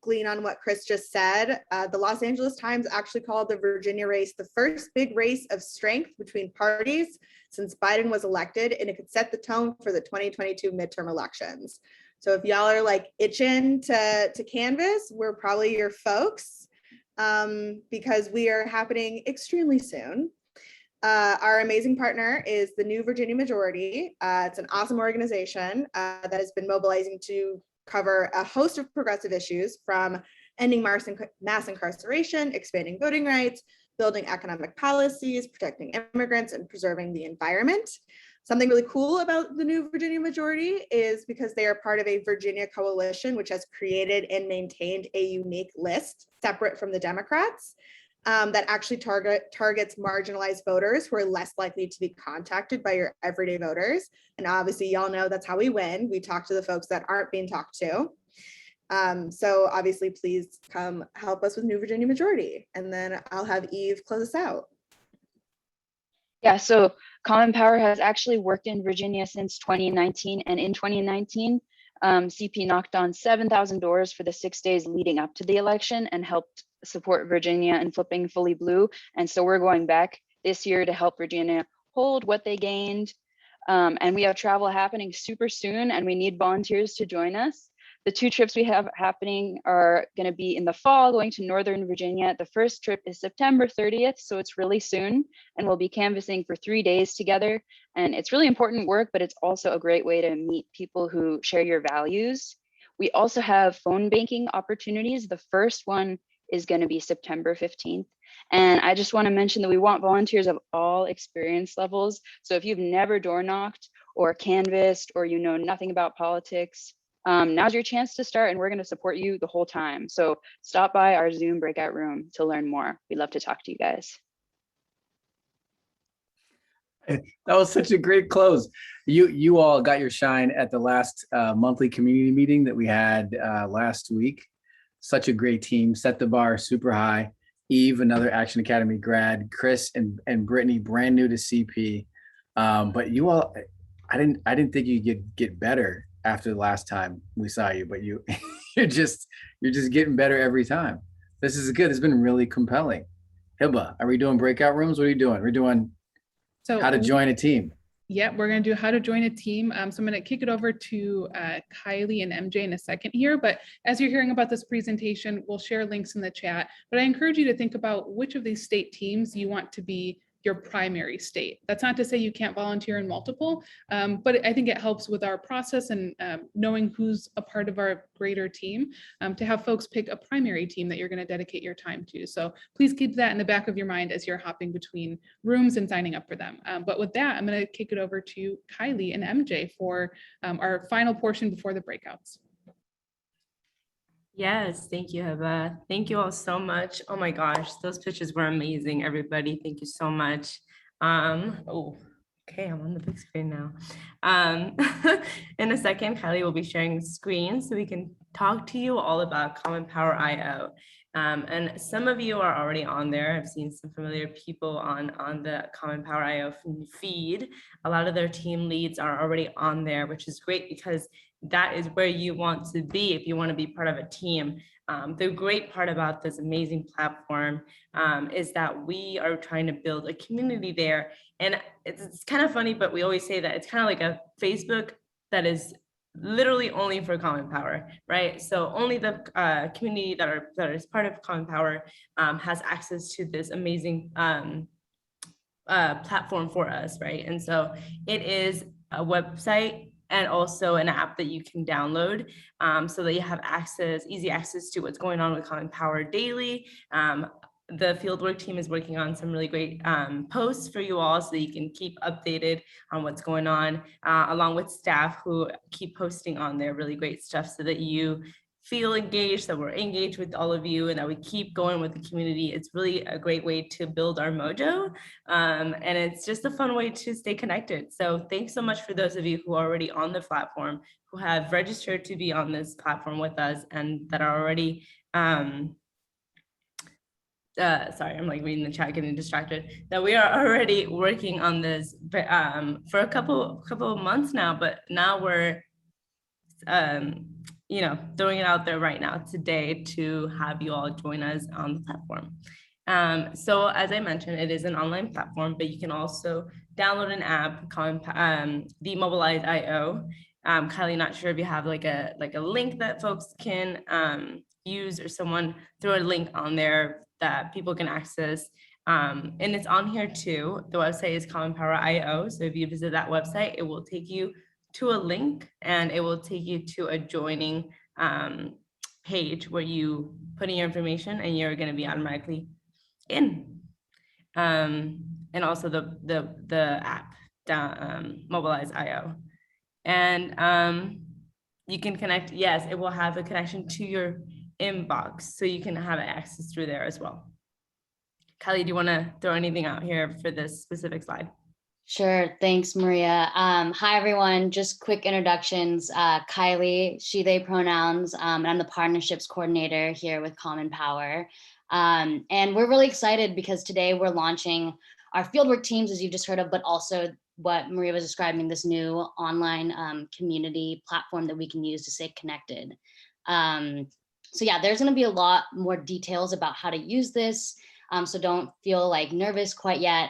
glean on what Chris just said, the Los Angeles Times actually called the Virginia race the first big race of strength between parties since Biden was elected, and it could set the tone for the 2022 midterm elections. So if y'all are like itching to canvas, we're probably your folks, because we are happening extremely soon. Our amazing partner is the New Virginia Majority. It's an awesome organization that has been mobilizing to cover a host of progressive issues, from ending mass incarceration, expanding voting rights, building economic policies, protecting immigrants, and preserving the environment. Something really cool about the New Virginia Majority is because they are part of a Virginia coalition, which has created and maintained a unique list separate from the Democrats, that actually targets marginalized voters who are less likely to be contacted by your everyday voters. And obviously, y'all know that's how we win. We talk to the folks that aren't being talked to. So obviously, please come help us with New Virginia Majority. And then I'll have Eve close us out. Yeah, so Common Power has actually worked in Virginia since 2019. And in 2019, CP knocked on 7,000 doors for the 6 days leading up to the election and helped support Virginia in flipping fully blue. And so we're going back this year to help Virginia hold what they gained. And we have travel happening super soon, and we need volunteers to join us. The 2 trips we have happening are going to be in the fall, going to Northern Virginia. The first trip is September 30th, so it's really soon, and we'll be canvassing for 3 days together. And it's really important work, but it's also a great way to meet people who share your values. We also have phone banking opportunities. The first one is going to be September 15th. And I just want to mention that we want volunteers of all experience levels. So if you've never door knocked or canvassed, or you know nothing about politics, now's your chance to start, and we're going to support you the whole time. So stop by our Zoom breakout room to learn more. We'd love to talk to you guys. That was such a great close. You all got your shine at the last monthly community meeting that we had last week. Such a great team, set the bar super high. Eve, another Action Academy grad, Chris and Brittany, brand new to CP. But you all, I didn't think you could get better after the last time we saw you, but you're just getting better every time. This is good. It's been really compelling. Hibba, are we doing breakout rooms? What are you doing? We're doing how to join a team. Yeah, we're going to do how to join a team. So I'm going to kick it over to Kylie and MJ in a second here. But as you're hearing about this presentation, we'll share links in the chat. But I encourage you to think about which of these state teams you want to be your primary state. That's not to say you can't volunteer in multiple, but I think it helps with our process and knowing who's a part of our greater team, to have folks pick a primary team that you're going to dedicate your time to. So please keep that in the back of your mind as you're hopping between rooms and signing up for them. But with that, I'm going to kick it over to Kylie and MJ for our final portion before the breakouts. Yes, thank you, Heba. Thank you all so much. Oh my gosh, those pictures were amazing, everybody. Thank you so much. Oh, okay, I'm on the big screen now. In a second, Kylie will be sharing the screen so we can talk to you all about Common Power IO. And some of you are already on there. I've seen some familiar people on the Common Power IO feed. A lot of their team leads are already on there, which is great because that is where you want to be if you want to be part of a team. The great part about this amazing platform is that we are trying to build a community there. And it's kind of funny, but we always say that it's kind of like a Facebook that is literally only for Common Power, right? So only the community that is part of Common Power has access to this amazing platform for us, right? And so it is a website and also an app that you can download so that you have easy access to what's going on with Common Power daily. The fieldwork team is working on some really great posts for you all so that you can keep updated on what's going on, along with staff who keep posting on their really great stuff so that you feel engaged, that we're engaged with all of you, and that we keep going with the community. It's really a great way to build our mojo. And it's just a fun way to stay connected. So thanks so much for those of you who are already on the platform, who have registered to be on this platform with us, and that are already, sorry, I'm like reading the chat, getting distracted, that we are already working on this for a couple of months now, but now we're, you know, throwing it out there right now today to have you all join us on the platform. So as I mentioned, it is an online platform, but you can also download an app called the Mobilize.io. Kylie, not sure if you have like a link that folks can use, or someone throw a link on there that people can access. And it's on here too. The website is commonpower.io. So if you visit that website, it will take you to a link, and it will take you to a joining page where you put in your information and you're going to be automatically in. And also the app, Mobilize.io. And you can connect, yes, it will have a connection to your inbox, so you can have access through there as well. Kylie, do you want to throw anything out here for this specific slide? Sure. Thanks, Maria. Hi, everyone. Just quick introductions. Kylie, she, they pronouns, and I'm the partnerships coordinator here with Common Power. And we're really excited because today we're launching our fieldwork teams, as you've just heard of, but also what Maria was describing, this new online community platform that we can use to stay connected. So yeah, there's going to be a lot more details about how to use this. So don't feel like nervous quite yet.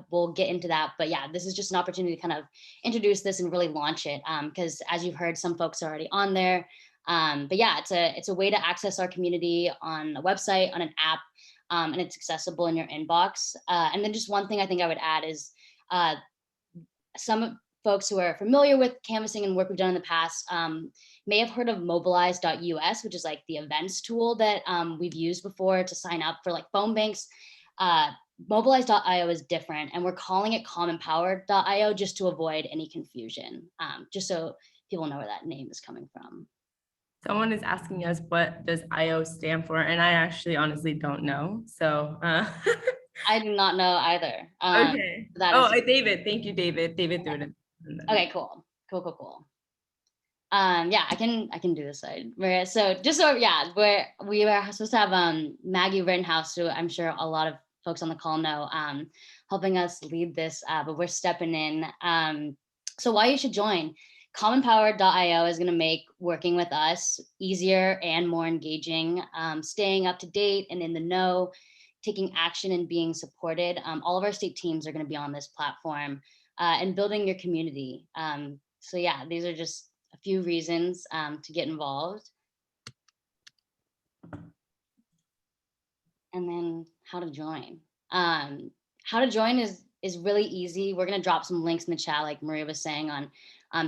We'll get into that. But yeah, this is just an opportunity to kind of introduce this and really launch it. Because as you've heard, some folks are already on there. But yeah, it's a way to access our community on a website, on an app, and it's accessible in your inbox. And then just one thing I think I would add is some folks who are familiar with canvassing and work we've done in the past may have heard of mobilize.us, which is like the events tool that we've used before to sign up for like phone banks. Mobilize.io is different, and we're calling it commonpower.io just to avoid any confusion, just so people know where that name is coming from. Someone is asking us, what does IO stand for? And I actually honestly don't know. So I do not know either. Okay. David, thank you, David. David threw it in. Okay, cool. Yeah, I can do this side. So just so yeah, we were supposed to have Maggie Rittenhouse, who I'm sure a lot of folks on the call know, helping us lead this, but we're stepping in. So why you should join. Commonpower.io is going to make working with us easier and more engaging, staying up to date and in the know, taking action and being supported. All of our state teams are going to be on this platform, and building your community. So yeah, these are just a few reasons to get involved. And then how to join. How to join is really easy. We're going to drop some links in the chat, like Maria was saying, on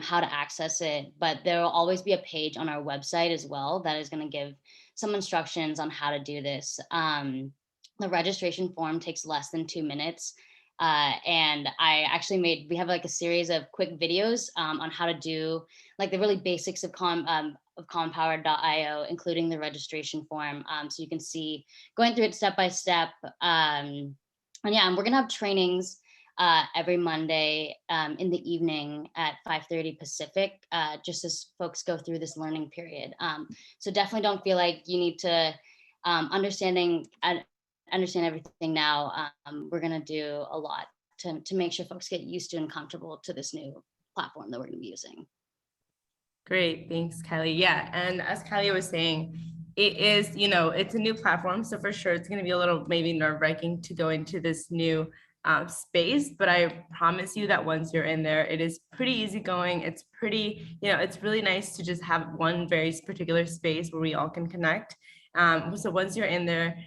how to access it, but there will always be a page on our website as well that is going to give some instructions on how to do this. The registration form takes less than 2 minutes. And we have like a series of quick videos on how to do like the really basics of commonpower.io, including the registration form. So you can see going through it step by step. And yeah, and we're gonna have trainings every Monday in the evening at 5:30 Pacific, just as folks go through this learning period. So definitely don't feel like you need to understand everything now. We're going to do a lot to make sure folks get used to and comfortable to this new platform that we're going to be using. Great, thanks, Kylie. Yeah, and as Kylie was saying, it is, it's a new platform, so for sure it's going to be a little maybe nerve-wracking to go into this new space, but I promise you that once you're in there, it is pretty easygoing. It's pretty, it's really nice to just have one very particular space where we all can connect. So once you're in there,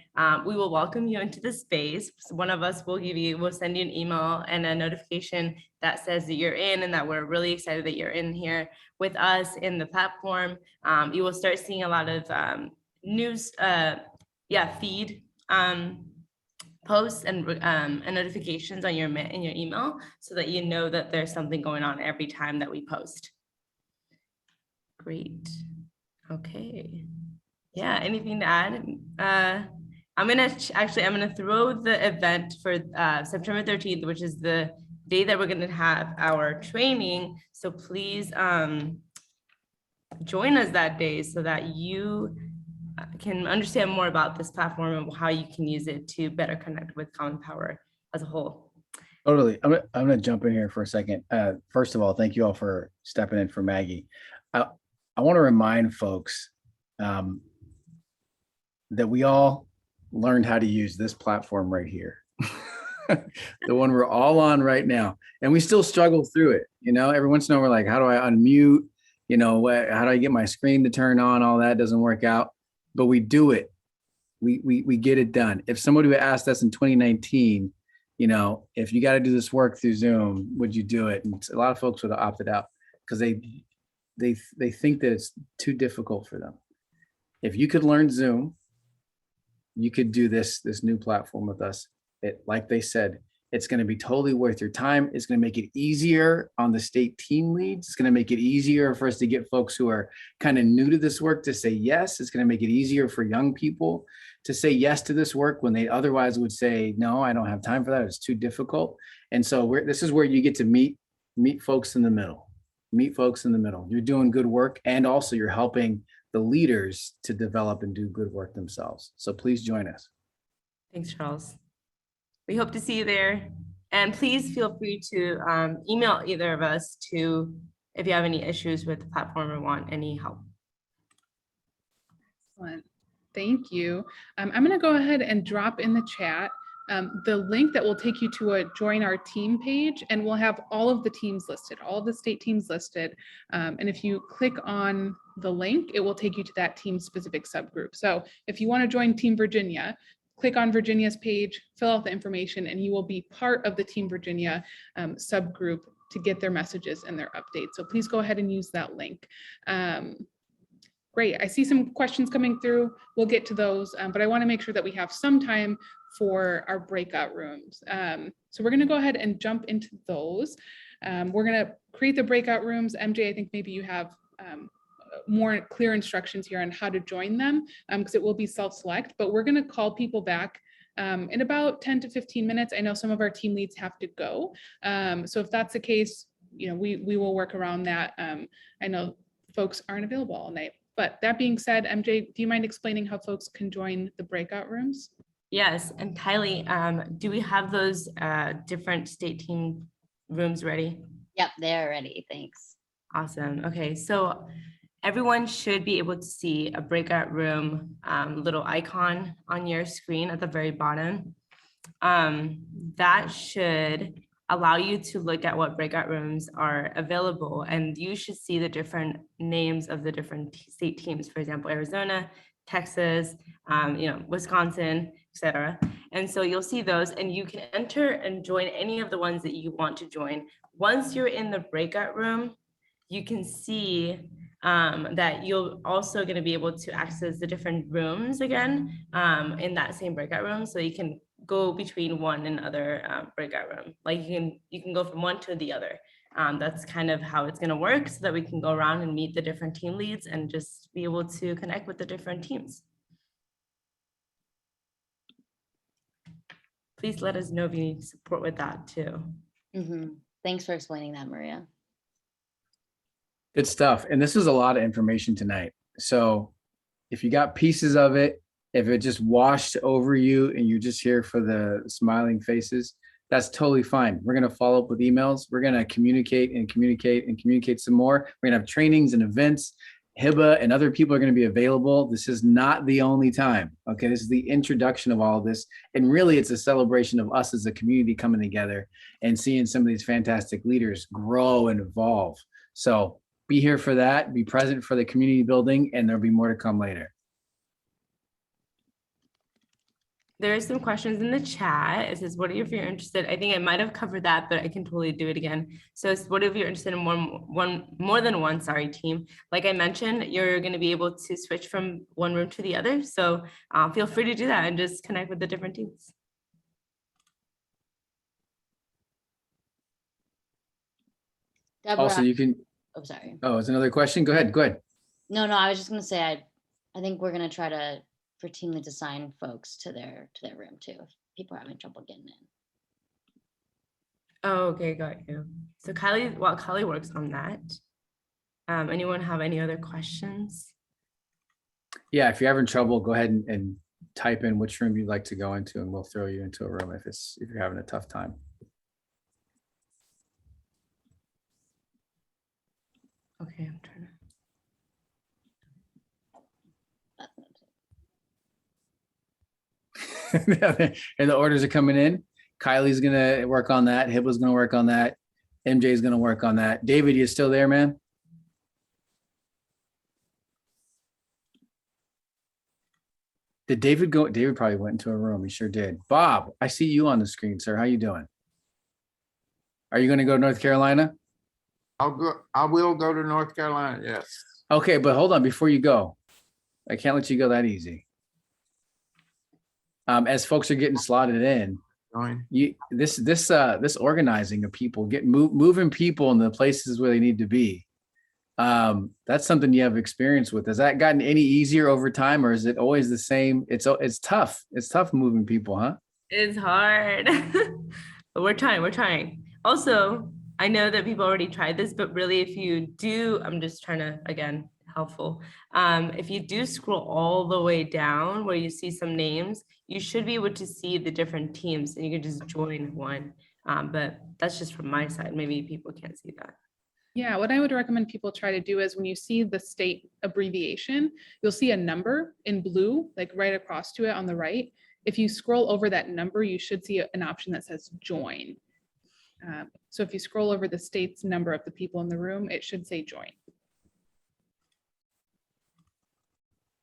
we will welcome you into the space. So one of us will send you an email and a notification that says that you're in and that we're really excited that you're in here with us in the platform. You will start seeing a lot of news, feed posts and notifications on in your email so that you know that there's something going on every time that we post. Great. Okay. Yeah, anything to add? I'm gonna throw the event for September 13th, which is the day that we're gonna have our training. So please join us that day so that you can understand more about this platform and how you can use it to better connect with Common Power as a whole. Totally. I'm gonna jump in here for a second. First of all, thank you all for stepping in for Maggie. I want to remind folks that we all learned how to use this platform right here, the one we're all on right now, and we still struggle through it. Every once in a while we're like, how do I unmute? How do I get my screen to turn on? All that doesn't work out, but we do it. We get it done. If somebody would ask us in 2019, if you got to do this work through Zoom, would you do it? And a lot of folks would have opted out because they think that it's too difficult for them. If you could learn Zoom, you could do this new platform with us. Like they said, it's going to be totally worth your time. It's going to make it easier on the state team leads. It's going to make it easier for us to get folks who are kind of new to this work to say yes. It's going to make it easier for young people to say yes to this work when they otherwise would say, no, I don't have time for that. It's too difficult. And so this is where you get to meet folks in the middle. Meet folks in the middle. You're doing good work, and also you're helping the leaders to develop and do good work themselves. So please join us. Thanks, Charles. We hope to see you there. And please feel free to email either of us if you have any issues with the platform or want any help. Excellent. Thank you. I'm going to go ahead and drop in the chat the link that will take you to a join our team page, and we'll have all of the teams listed, all of the state teams listed. And if you click on the link, it will take you to that team specific subgroup. So if you want to join Team Virginia, click on Virginia's page, fill out the information, and you will be part of the Team Virginia subgroup to get their messages and their updates. So please go ahead and use that link. Great, I see some questions coming through. We'll get to those, but I want to make sure that we have some time for our breakout rooms. So we're going to go ahead and jump into those. We're going to create the breakout rooms. MJ, I think maybe you have more clear instructions here on how to join them because it will be self-select, but we're going to call people back in about 10 to 15 minutes. I know some of our team leads have to go. So if that's the case, we will work around that. I know folks aren't available all night, but that being said, MJ, do you mind explaining how folks can join the breakout rooms? Yes, and Kylie, do we have those different state team rooms ready? Yep, they're ready, thanks. Awesome, okay, so everyone should be able to see a breakout room little icon on your screen at the very bottom. That should allow you to look at what breakout rooms are available, and you should see the different names of the different state teams, for example, Arizona, Texas, Wisconsin, etc. And so you'll see those, and you can enter and join any of the ones that you want to join. Once you're in the breakout room, you can see that you're also going to be able to access the different rooms again in that same breakout room. So you can go between one and other breakout room. Like you can go from one to the other. That's kind of how it's going to work, so that we can go around and meet the different team leads and just be able to connect with the different teams. Please let us know if you need support with that too. Thanks for explaining that, Maria. Good stuff. And this is a lot of information tonight. So if you got pieces of it, if it just washed over you and you're just here for the smiling faces, that's totally fine. We're going to follow up with emails. We're going to communicate some more. We're going to have trainings and events. Hiba and other people are going to be available. This is not the only time. Okay. This is the introduction of all of this. And really it's a celebration of us as a community coming together and seeing some of these fantastic leaders grow and evolve. So be here for that, be present for the community building, and there'll be more to come later. There are some questions in the chat. It says, what if you're interested? I think I might have covered that, but I can totally do it again. So it's what if you're interested in more than one, sorry, team. Like I mentioned, you're going to be able to switch from one room to the other. So feel free to do that and just connect with the different teams. Deborah, Also, you can. oh, sorry. Oh, it's another question. Go ahead. Go ahead. No, I was just gonna say I think we're gonna try to for Teamly to assign folks to their room too if people are having trouble getting in. Oh, okay, got you. So Kylie works on that. Anyone have any other questions? Yeah, if you're having trouble, go ahead and type in which room you'd like to go into, and we'll throw you into a room if you're having a tough time. Okay, I'm trying to. And the orders are coming in. Kylie's gonna work on that. Hibba's gonna work on that. MJ's gonna work on that. David, you still there, man? Did David go? David probably went into a room. He sure did. Bob, I see you on the screen, sir. How you doing? Are you gonna go to North Carolina? I will go to North Carolina, yes. Okay, but hold on before you go. I can't let you go that easy. As folks are getting slotted in, this organizing of people, moving people in the places where they need to be. That's something you have experience with. Has that gotten any easier over time, or is it always the same? It's tough. It's tough moving people, huh? It's hard. But we're trying. Also, I know that people already tried this, but really if you do, I'm just trying to, again, helpful. If you do scroll all the way down where you see some names, you should be able to see the different teams and you can just join one. But that's just from my side. Maybe people can't see that. Yeah, what I would recommend people try to do is when you see the state abbreviation, you'll see a number in blue, like right across to it on the right. If you scroll over that number, you should see an option that says join. So if you scroll over the state's number of the people in the room, it should say join.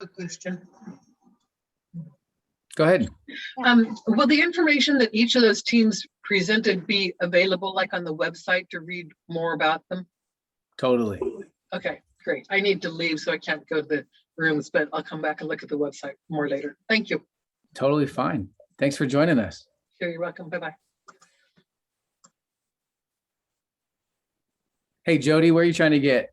A question. Go ahead. Will the information that each of those teams presented be available like on the website to read more about them? Totally. Okay, great. I need to leave, so I can't go to the rooms, but I'll come back and look at the website more later. Thank you. Totally fine. Thanks for joining us. Sure, you're welcome. Bye-bye. Hey, Jody, where are you trying to get?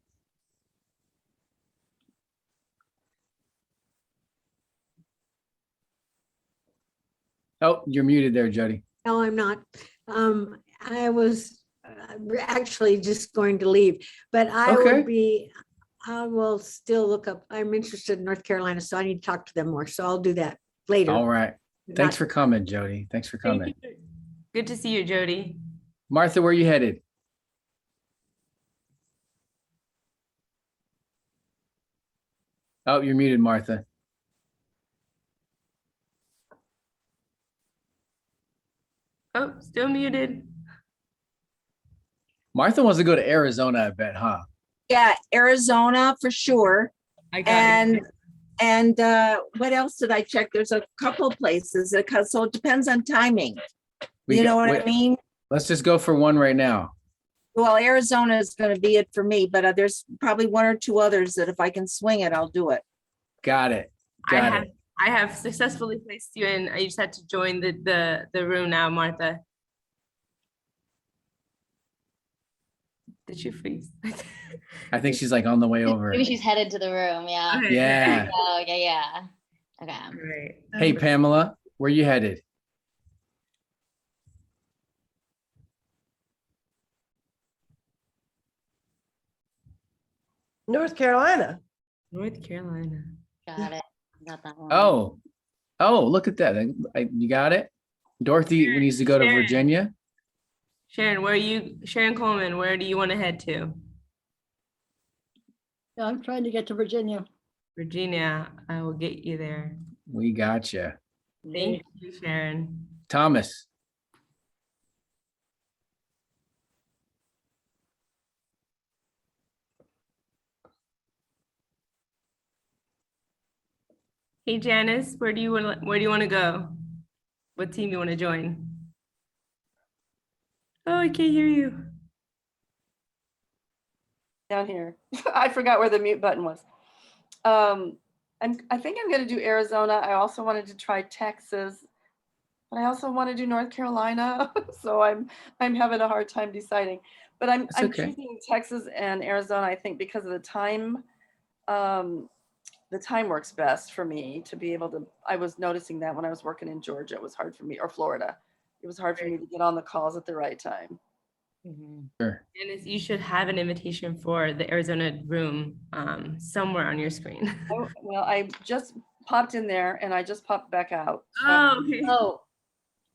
Oh, you're muted there, Jody. No, I'm not. I was actually just going to leave, but I will still look up. I'm interested in North Carolina, so I need to talk to them more. So I'll do that later. All right. Thanks for coming, Jody. Thanks for coming. Good to see you, Jody. Martha, where are you headed? Oh, you're muted, Martha. Oh, still muted. Martha wants to go to Arizona, I bet, huh? Yeah, Arizona for sure. I got it. And what else did I check? There's a couple places because so it depends on timing. You know what I mean? Let's just go for one right now. Well, Arizona is going to be it for me, but there's probably one or two others that if I can swing it, I'll do it. Got it. I have successfully placed you in. I just had to join the room now, Martha. Did you freeze? I think she's like on the way over. Maybe she's headed to the room. Yeah. Okay. Yeah. Oh, yeah. Okay. Great. Hey, Pamela, where you headed? North Carolina. North Carolina. Got it. Got that one. Oh, look at that. You got it? Dorothy needs to go to Virginia. Sharon Coleman, where do you want to head to? Yeah, I'm trying to get to Virginia. Virginia, I will get you there. We got you. Thank you, Sharon. Thomas. Hey, Janice, where do you want to go? what team you want to join. Oh, I can't hear you. Down here. I forgot where the mute button was. I think I'm going to do Arizona. I also wanted to try Texas, but I also want to do North Carolina. So I'm having a hard time deciding. But I'm okay. choosing Texas and Arizona, I think, because of the time. The time works best for me to be able to. I was noticing that when I was working in Georgia, it was hard for me, or Florida. It was hard for me to get on the calls at the right time. Sure. Dennis, you should have an invitation for the Arizona room somewhere on your screen. Well, I just popped in there and I just popped back out. Oh, okay. Oh,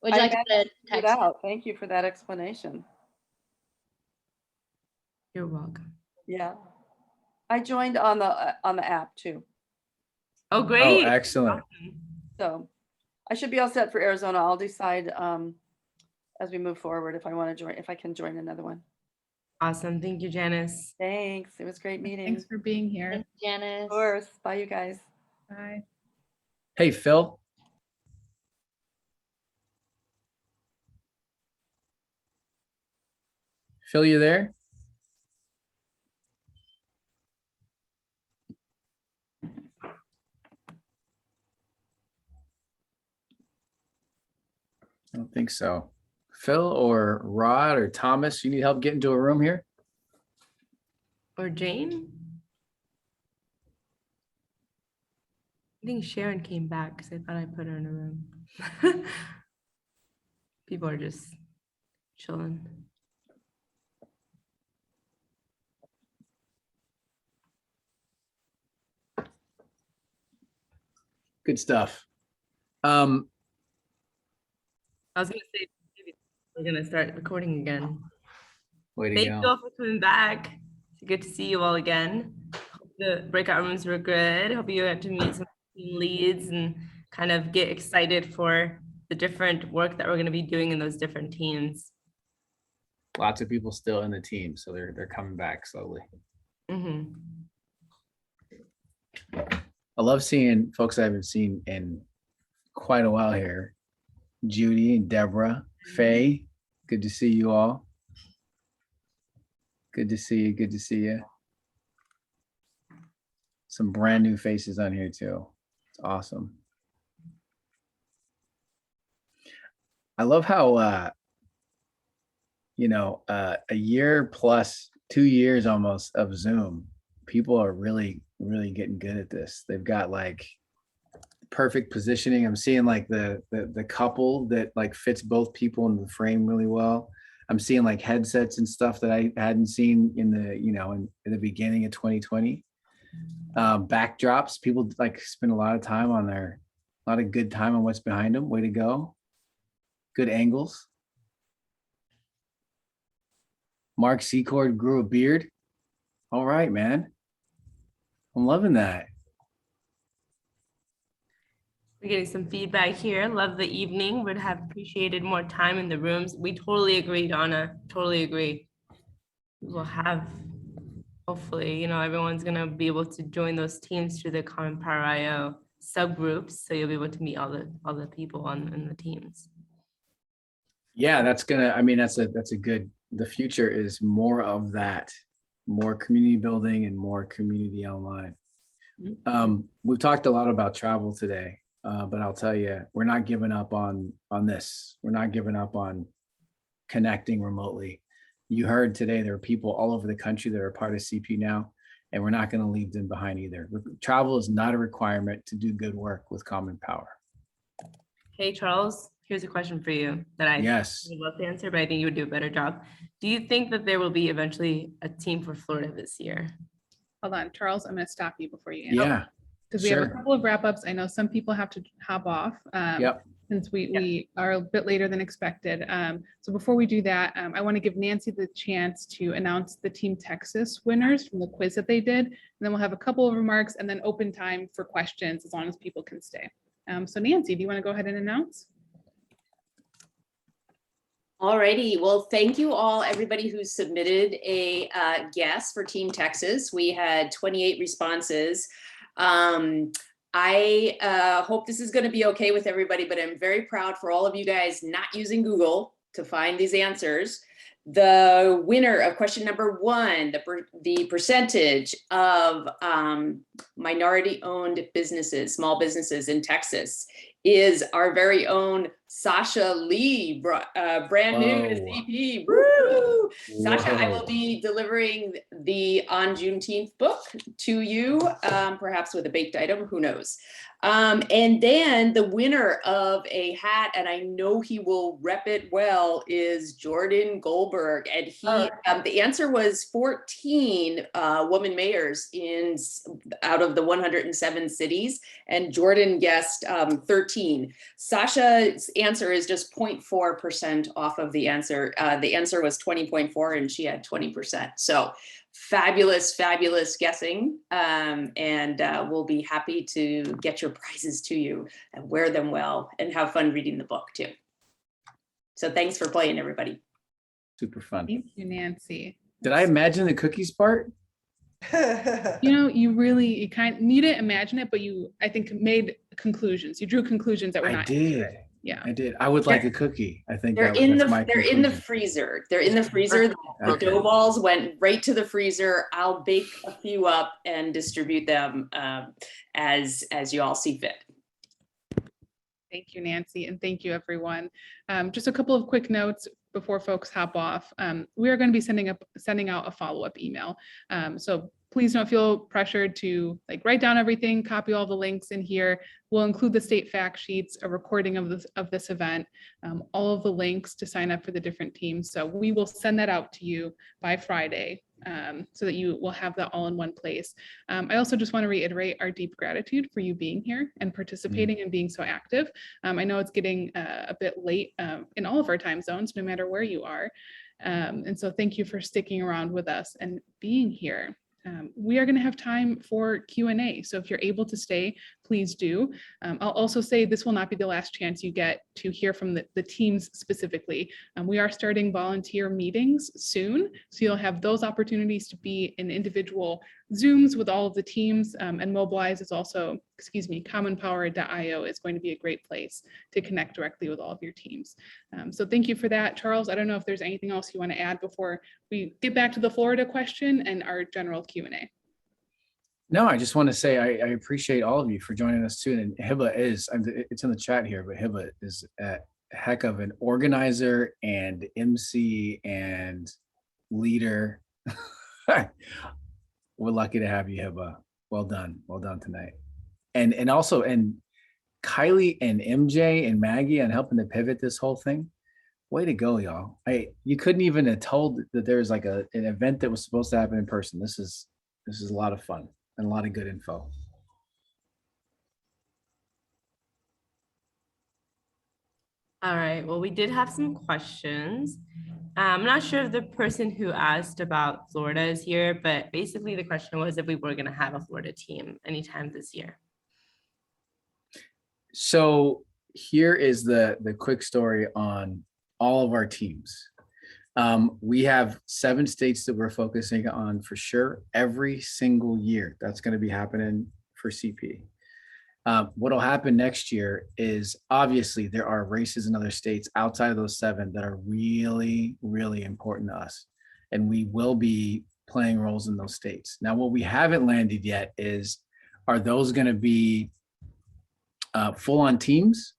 would you like to figured it text? out. Thank you for that explanation. You're welcome. Yeah, I joined on the app too. Oh, great. Oh, excellent. So I should be all set for Arizona. I'll decide as we move forward if I want to join, if I can join another one. Awesome. Thank you, Janice. Thanks. It was great meeting. Thanks for being here. Thanks, Janice. Of course. Bye, you guys. Bye. Hey, Phil. Phil, you there? I don't think so. Phil or Rod or Thomas, you need help getting to a room here? Or Jane? I think Sharon came back because I thought I put her in a room. People are just chilling. Good stuff. I was gonna say maybe we're gonna start recording again. Way to Thank go. you all for coming back. It's good to see you all again. Hope the breakout rooms were good. Hope you got to meet some team leads and kind of get excited for the different work that we're going to be doing in those different teams. Lots of people still in the team, so they're coming back slowly. Mm-hmm. I love seeing folks I haven't seen in quite a while here. Judy and Deborah, Faye, good to see you all. Good to see you. Good to see you. Some brand new faces on here too. It's awesome. I love how, a year plus 2 years almost of Zoom, people are really getting good at this. They've got like perfect positioning. I'm seeing like the couple that like fits both people in the frame really well. I'm seeing like headsets and stuff that I hadn't seen in the, in the beginning of 2020. Backdrops, people like spend a lot of time on a lot of good time on what's behind them. Way to go. Good angles. Mark Secord grew a beard. All right, man. I'm loving that. We're getting some feedback here. Love the evening. Would have appreciated more time in the rooms. We totally agree, Donna. Totally agree. We'll have, hopefully, everyone's gonna be able to join those teams through the Common Power IO subgroups, so you'll be able to meet all the people in the teams. Yeah, that's a good. The future is more of that, more community building and more community online. We've talked a lot about travel today. But I'll tell you, we're not giving up on this. We're not giving up on connecting remotely. You heard today there are people all over the country that are part of CP now, and we're not going to leave them behind either. Travel is not a requirement to do good work with Common Power. Hey, Charles, here's a question for you that I would love to answer, but I think you would do a better job. Do you think that there will be eventually a team for Florida this year? Hold on, Charles, I'm going to stop you before you answer. Yeah. Because we have a couple of wrap ups. I know some people have to hop off since we are a bit later than expected. So before we do that, I want to give Nancy the chance to announce the Team Texas winners from the quiz that they did. And then we'll have a couple of remarks and then open time for questions as long as people can stay. So Nancy, do you want to go ahead and announce? Alrighty, well, thank you all, everybody who submitted a guess for Team Texas. We had 28 responses. I hope this is going to be okay with everybody, but I'm very proud for all of you guys not using Google to find these answers. The winner of question number 1, the percentage of minority-owned businesses, small businesses in Texas, is our very own Sasha Lee, brand new to CP. Woo! Sasha, I will be delivering the On Juneteenth book to you, perhaps with a baked item, who knows. And then the winner of a hat, and I know he will rep it well, is Jordan Goldberg. And he, the answer was 14 woman mayors out of the 107 cities, and Jordan guessed 13. Sasha's answer is just 0.4% off of the answer. The answer was 20.4 and she had 20%. So fabulous, fabulous guessing. And we'll be happy to get your prizes to you and wear them well and have fun reading the book too. So thanks for playing, everybody. Super fun. Thank you, Nancy. Did I imagine the cookies part? You kind of, you didn't imagine it, but you, I think, made conclusions. You drew conclusions that were not accurate. Yeah, I did. I would like a cookie. I think they're in the freezer. They're in the freezer. The dough balls went right to the freezer. I'll bake a few up and distribute them as you all see fit. Thank you, Nancy, and thank you, everyone. Just a couple of quick notes before folks hop off. We are going to be sending out a follow-up email. So please don't feel pressured to write down everything, copy all the links in here. We'll include the state fact sheets, a recording of this event, all of the links to sign up for the different teams. So we will send that out to you by Friday, so that you will have that all in one place. I also just want to reiterate our deep gratitude for you being here and participating and being so active. I know it's getting a bit late in all of our time zones, no matter where you are. And so thank you for sticking around with us and being here. We are going to have time for Q&A. So if you're able to stay, please do. I'll also say this will not be the last chance you get to hear from the teams specifically. We are starting volunteer meetings soon. So you'll have those opportunities to be in individual Zooms with all of the teams, and Mobilize is also, commonpower.io is going to be a great place to connect directly with all of your teams. So thank you for that. Charles, I don't know if there's anything else you want to add before we get back to the Florida question and our general Q&A. No, I just want to say I appreciate all of you for joining us too. And Hiba it's in the chat here, but Hiba is a heck of an organizer and MC and leader. We're lucky to have you, Hiba. Well done tonight. And also Kylie and MJ and Maggie on helping to pivot this whole thing. Way to go, y'all. You couldn't even have told that there's like an event that was supposed to happen in person. This is a lot of fun and a lot of good info. All right, well, we did have some questions. I'm not sure if the person who asked about Florida is here, but basically the question was if we were going to have a Florida team anytime this year. So here is the quick story on all of our teams. We have 7 states that we're focusing on for sure every single year. That's going to be happening for CP. What'll happen next year is obviously there are races in other states outside of those 7 that are really, really important to us. And we will be playing roles in those states. Now, what we haven't landed yet is, are those going to be full-on teams?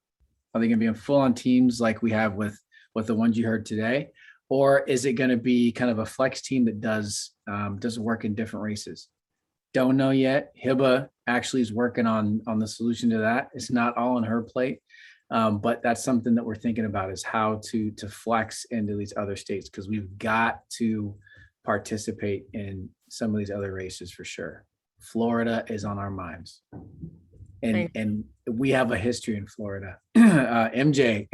Are they going to be full-on teams like we have with the ones you heard today? Or is it going to be kind of a flex team that does work in different races? Don't know yet. Hiba actually is working on the solution to that. It's not all on her plate, but that's something that we're thinking about, is how to flex into these other states, because we've got to participate in some of these other races for sure. Florida is on our minds. And we have a history in Florida. MJ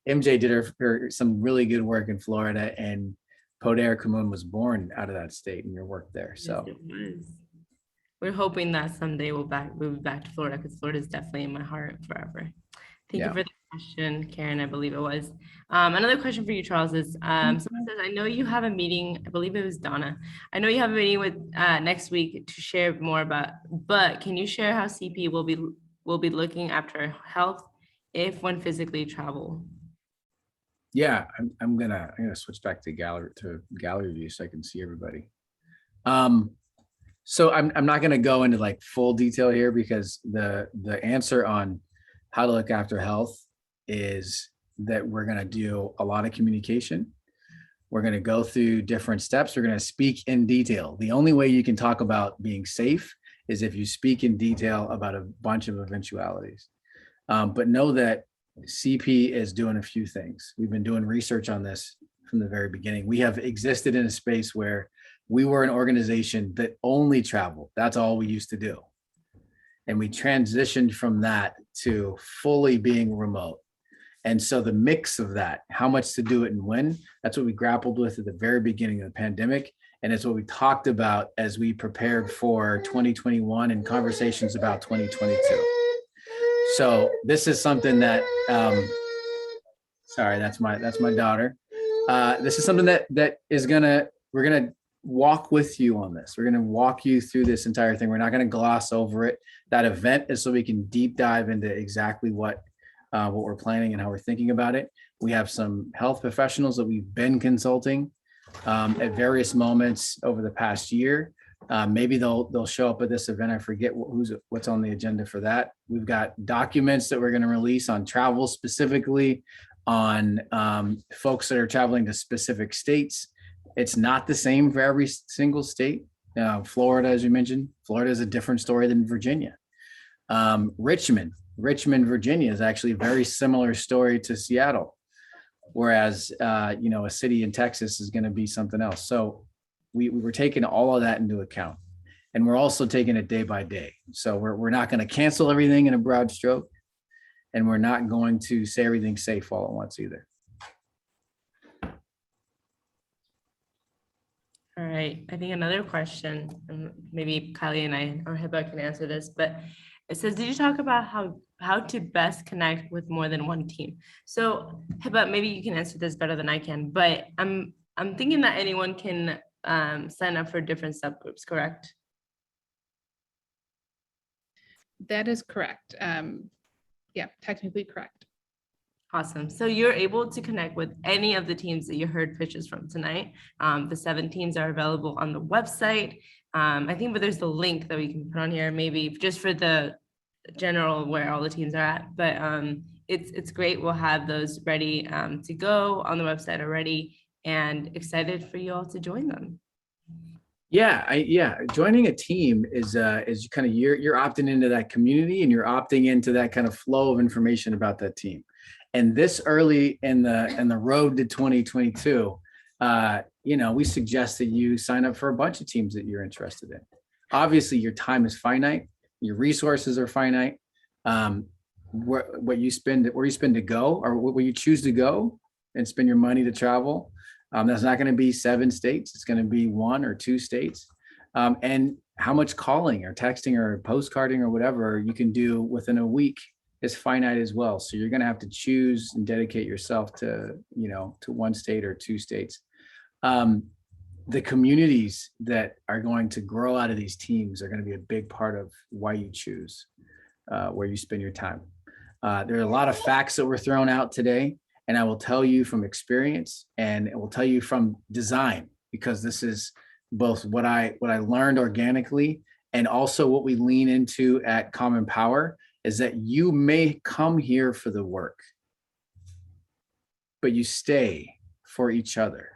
did her some really good work in Florida, and Poder Kamun was born out of that state, and your work there. So yes, we're hoping that someday we'll be back to Florida, because Florida is definitely in my heart forever. Thank you for the question, Karen, I believe it was. Another question for you, Charles, is someone says, I know you have a meeting, I believe it was Donna. I know you have a meeting with next week to share more about, but can you share how CP will be looking after health if one physically travel? Yeah, I'm gonna switch back to gallery view so I can see everybody. So I'm not gonna go into like full detail here because the answer on how to look after health is that we're gonna do a lot of communication. We're gonna go through different steps. We're gonna speak in detail. The only way you can talk about being safe is if you speak in detail about a bunch of eventualities. But know that CP is doing a few things. We've been doing research on this from the very beginning. We have existed in a space where we were an organization that only traveled. That's all we used to do. And we transitioned from that to fully being remote. And so the mix of that, how much to do it and when, that's what we grappled with at the very beginning of the pandemic. And it's what we talked about as we prepared for 2021 and conversations about 2022. So this is something that, sorry, that's my daughter. This is something that we're gonna walk with you on this. We're gonna walk you through this entire thing. We're not gonna gloss over it. That event is so we can deep dive into exactly what we're planning and how we're thinking about it. We have some health professionals that we've been consulting at various moments over the past year. Maybe they'll show up at this event. I forget what's on the agenda for that. We've got documents that we're going to release on travel, specifically on folks that are traveling to specific states. It's not the same for every single state. Florida, as you mentioned, Florida is a different story than Virginia. Richmond, Virginia is actually a very similar story to Seattle, whereas a city in Texas is going to be something else. So we were taking all of that into account, and we're also taking it day by day. So we're not going to cancel everything in a broad stroke, and we're not going to say everything's safe all at once either. All right, I think another question, and maybe Kylie and I or Hiba can answer this, but it says, did you talk about how to best connect with more than one team? So Hiba, maybe you can answer this better than I can, but I'm thinking that anyone can sign up for different subgroups, correct? That is correct. Yeah, technically correct. Awesome. So you're able to connect with any of the teams that you heard pitches from tonight. The 7 teams are available on the website. I think, but there's the link that we can put on here, maybe just for the general where all the teams are at. But it's great. We'll have those ready to go on the website already, and excited for you all to join them. Yeah, joining a team is kind of you're opting into that community, and you're opting into that kind of flow of information about that team. And this early in the road to 2022, we suggest that you sign up for a bunch of teams that you're interested in. Obviously, your time is finite, your resources are finite. Where you spend to go, or where you choose to go and spend your money to travel. That's not going to be 7 states. It's going to be 1 or 2 states. And how much calling or texting or postcarding or whatever you can do within a week is finite as well. So you're going to have to choose and dedicate yourself to 1 state or 2 states. The communities that are going to grow out of these teams are going to be a big part of why you choose where you spend your time. There are a lot of facts that were thrown out today. And I will tell you from experience, and it will tell you from design, because this is both what I learned organically and also what we lean into at Common Power, is that you may come here for the work, but you stay for each other.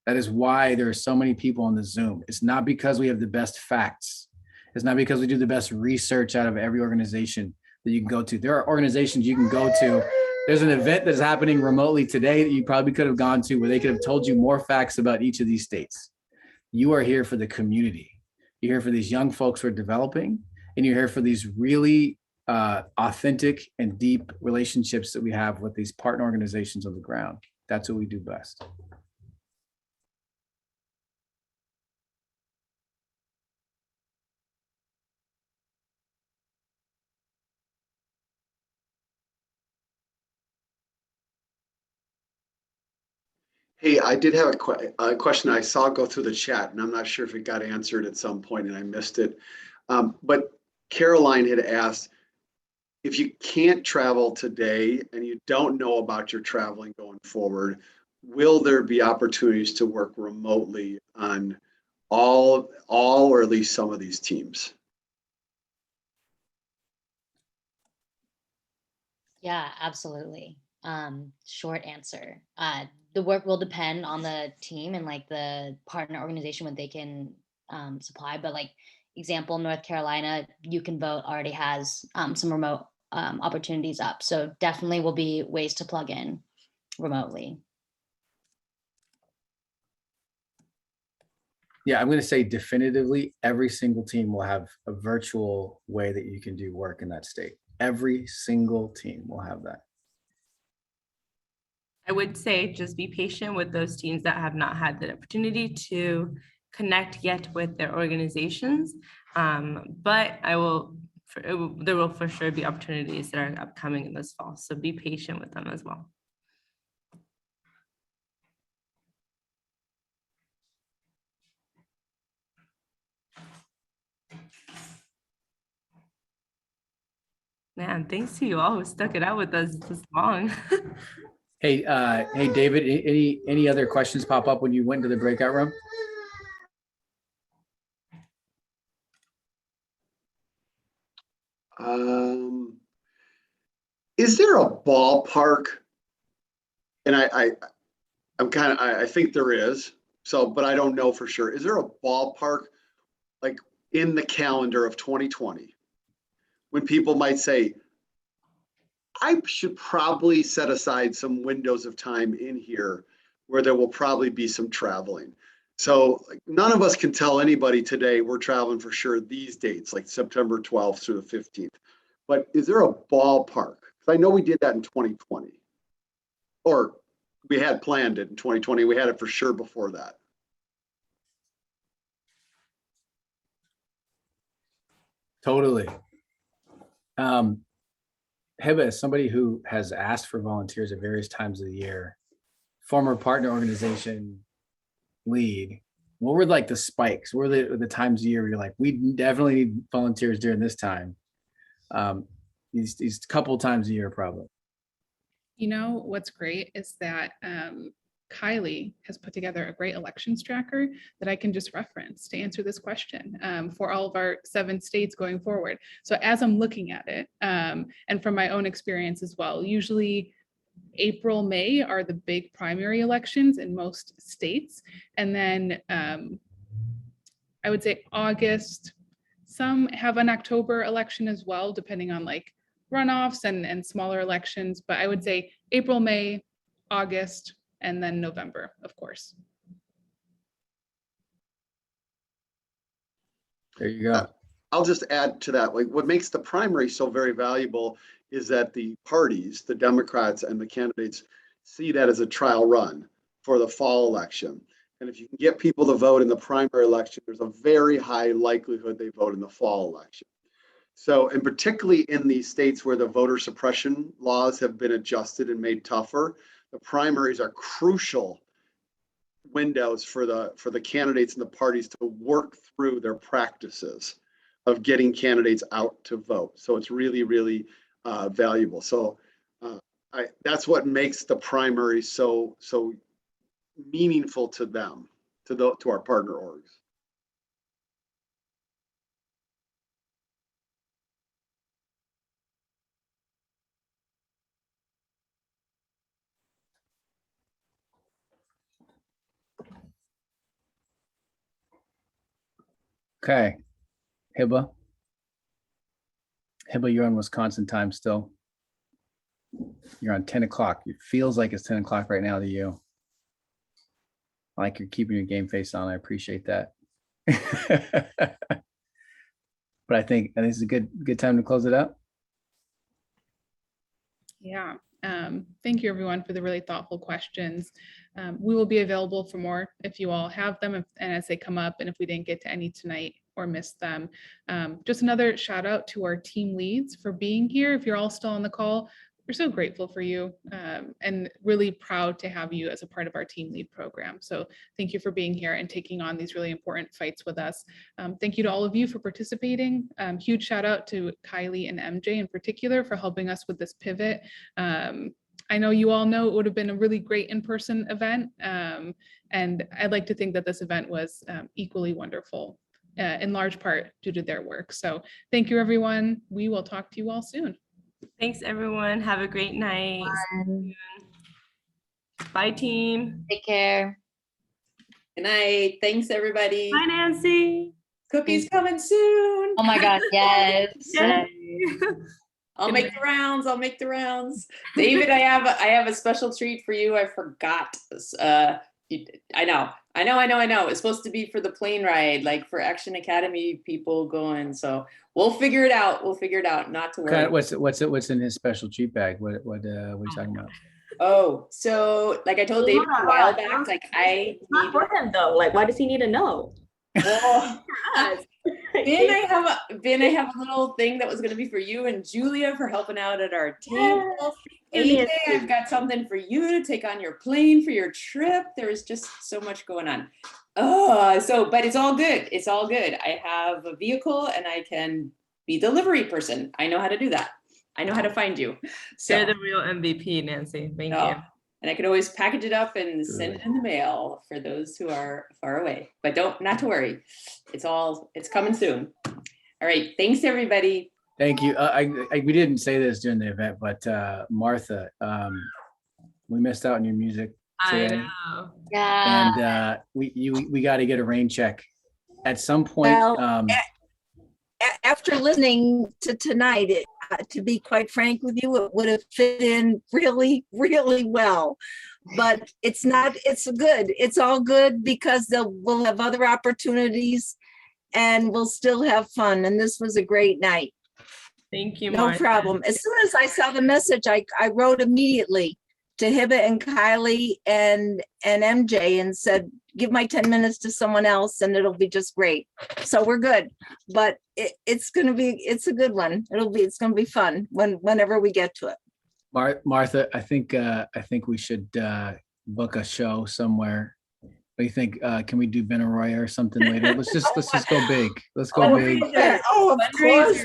That is why there are so many people on the Zoom. It's not because we have the best facts. It's not because we do the best research out of every organization that you can go to. There are organizations you can go to. There's an event that's happening remotely today that you probably could have gone to, where they could have told you more facts about each of these states. You are here for the community. You're here for these young folks who are developing, and you're here for these really authentic and deep relationships that we have with these partner organizations on the ground. That's what we do best. Hey, I did have a question I saw go through the chat, and I'm not sure if it got answered at some point and I missed it. But Caroline had asked, if you can't travel today and you don't know about your traveling going forward, will there be opportunities to work remotely on all or at least some of these teams? Yeah, absolutely. Short answer. The work will depend on the team and like the partner organization what they can supply. But like example, North Carolina, You Can Vote already has some remote opportunities up. So definitely will be ways to plug in remotely. Yeah, I'm going to say definitively every single team will have a virtual way that you can do work in that state. Every single team will have that. I would say just be patient with those teams that have not had the opportunity to connect yet with their organizations. But there will for sure be opportunities that are upcoming in this fall. So be patient with them as well. Man, thanks to you all who stuck it out with us this long. Hey, David, any other questions pop up when you went to the breakout room? Is there a ballpark? And I think there is. So, but I don't know for sure. Is there a ballpark like in the calendar of 2020 when people might say, I should probably set aside some windows of time in here where there will probably be some traveling. So like, none of us can tell anybody today we're traveling for sure these dates, like September 12th through the 15th. But is there a ballpark? Because I know we did that in 2020. Or we had planned it in 2020. We had it for sure before that. Totally. Heba, as somebody who has asked for volunteers at various times of the year, former partner organization lead, what were like the spikes? What were the times of year where you're like, we definitely need volunteers during this time? These couple times a year, probably. You know, what's great is that Kylie has put together a great elections tracker that I can just reference to answer this question for all of our 7 states going forward. So as I'm looking at it, and from my own experience as well, usually April, May are the big primary elections in most states. And then I would say August, some have an October election as well, depending on like runoffs and smaller elections. But I would say April, May, August, and then November, of course. There you go. I'll just add to that. Like what makes the primary so very valuable is that the parties, the Democrats and the candidates, see that as a trial run for the fall election. And if you can get people to vote in the primary election, there's a very high likelihood they vote in the fall election. So, and particularly in these states where the voter suppression laws have been adjusted and made tougher, the primaries are crucial windows for the candidates and the parties to work through their practices of getting candidates out to vote. So it's really, really valuable. So that's what makes the primary so meaningful to them, to our partner orgs. Okay. Heba, you're on Wisconsin time still. You're on 10 o'clock. It feels like it's 10 o'clock right now to you. I like you're keeping your game face on. I appreciate that. But I think this is a good time to close it up. Yeah. Thank you everyone for the really thoughtful questions. We will be available for more if you all have them and as they come up, and if we didn't get to any tonight or missed them. Just another shout out to our team leads for being here. If you're all still on the call, we're so grateful for you and really proud to have you as a part of our team lead program. So thank you for being here and taking on these really important fights with us. Thank you to all of you for participating. Huge shout out to Kylie and MJ in particular for helping us with this pivot. I know you all know it would have been a really great in-person event. And I'd like to think that this event was equally wonderful, in large part due to their work. So thank you, everyone. We will talk to you all soon. Thanks, everyone. Have a great night. Bye, team. Take care. Good night. Thanks, everybody. Bye, Nancy. Cookies coming soon. Oh my God, yes. I'll make the rounds. I'll make the rounds. David, I have a special treat for you. I forgot. I know. It's supposed to be for the plane ride, like for Action Academy people going. So we'll figure it out. Not to worry. What's in his special treat bag? What are you talking about? Oh, so like I told David a while back, like it's not for him though. Like, why does he need to know? Well, Ben, I have a little thing that was going to be for you and Julia for helping out at our table. AJ, I've got something for you to take on your plane for your trip. There's just so much going on. But it's all good. It's all good. I have a vehicle and I can be delivery person. I know how to do that. I know how to find you. So You're the real MVP, Nancy. Thank you. And I can always package it up and send it in the mail for those who are far away. But not to worry. It's coming soon. All right. Thanks, everybody. Thank you. We didn't say this during the event, but Martha, we missed out on your music today. I know. Yeah. And we got to get a rain check at some point. Well, after listening to tonight, to be quite frank with you, it would have fit in really, really well. But it's good. It's all good because we'll have other opportunities and we'll still have fun. And this was a great night. Thank you, No Martha. problem. As soon as I saw the message, I wrote immediately to Hibbett and Kylie and MJ and said, give my 10 minutes to someone else and it'll be just great. So we're good, but it's a good one. It's going to be fun whenever we get to it. Martha, I think we should book a show somewhere. What do you think? Can we do Benaroya or something later? Let's just go big. Let's go big. Of course.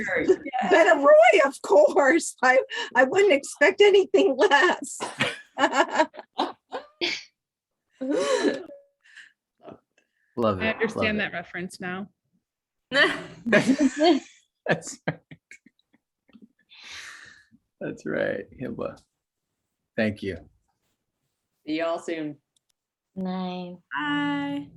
Benaroya, of course. I wouldn't expect anything less. Love it. I understand that reference now. That's right. That's right. Hibba. Thank you. See y'all soon. Night. Bye.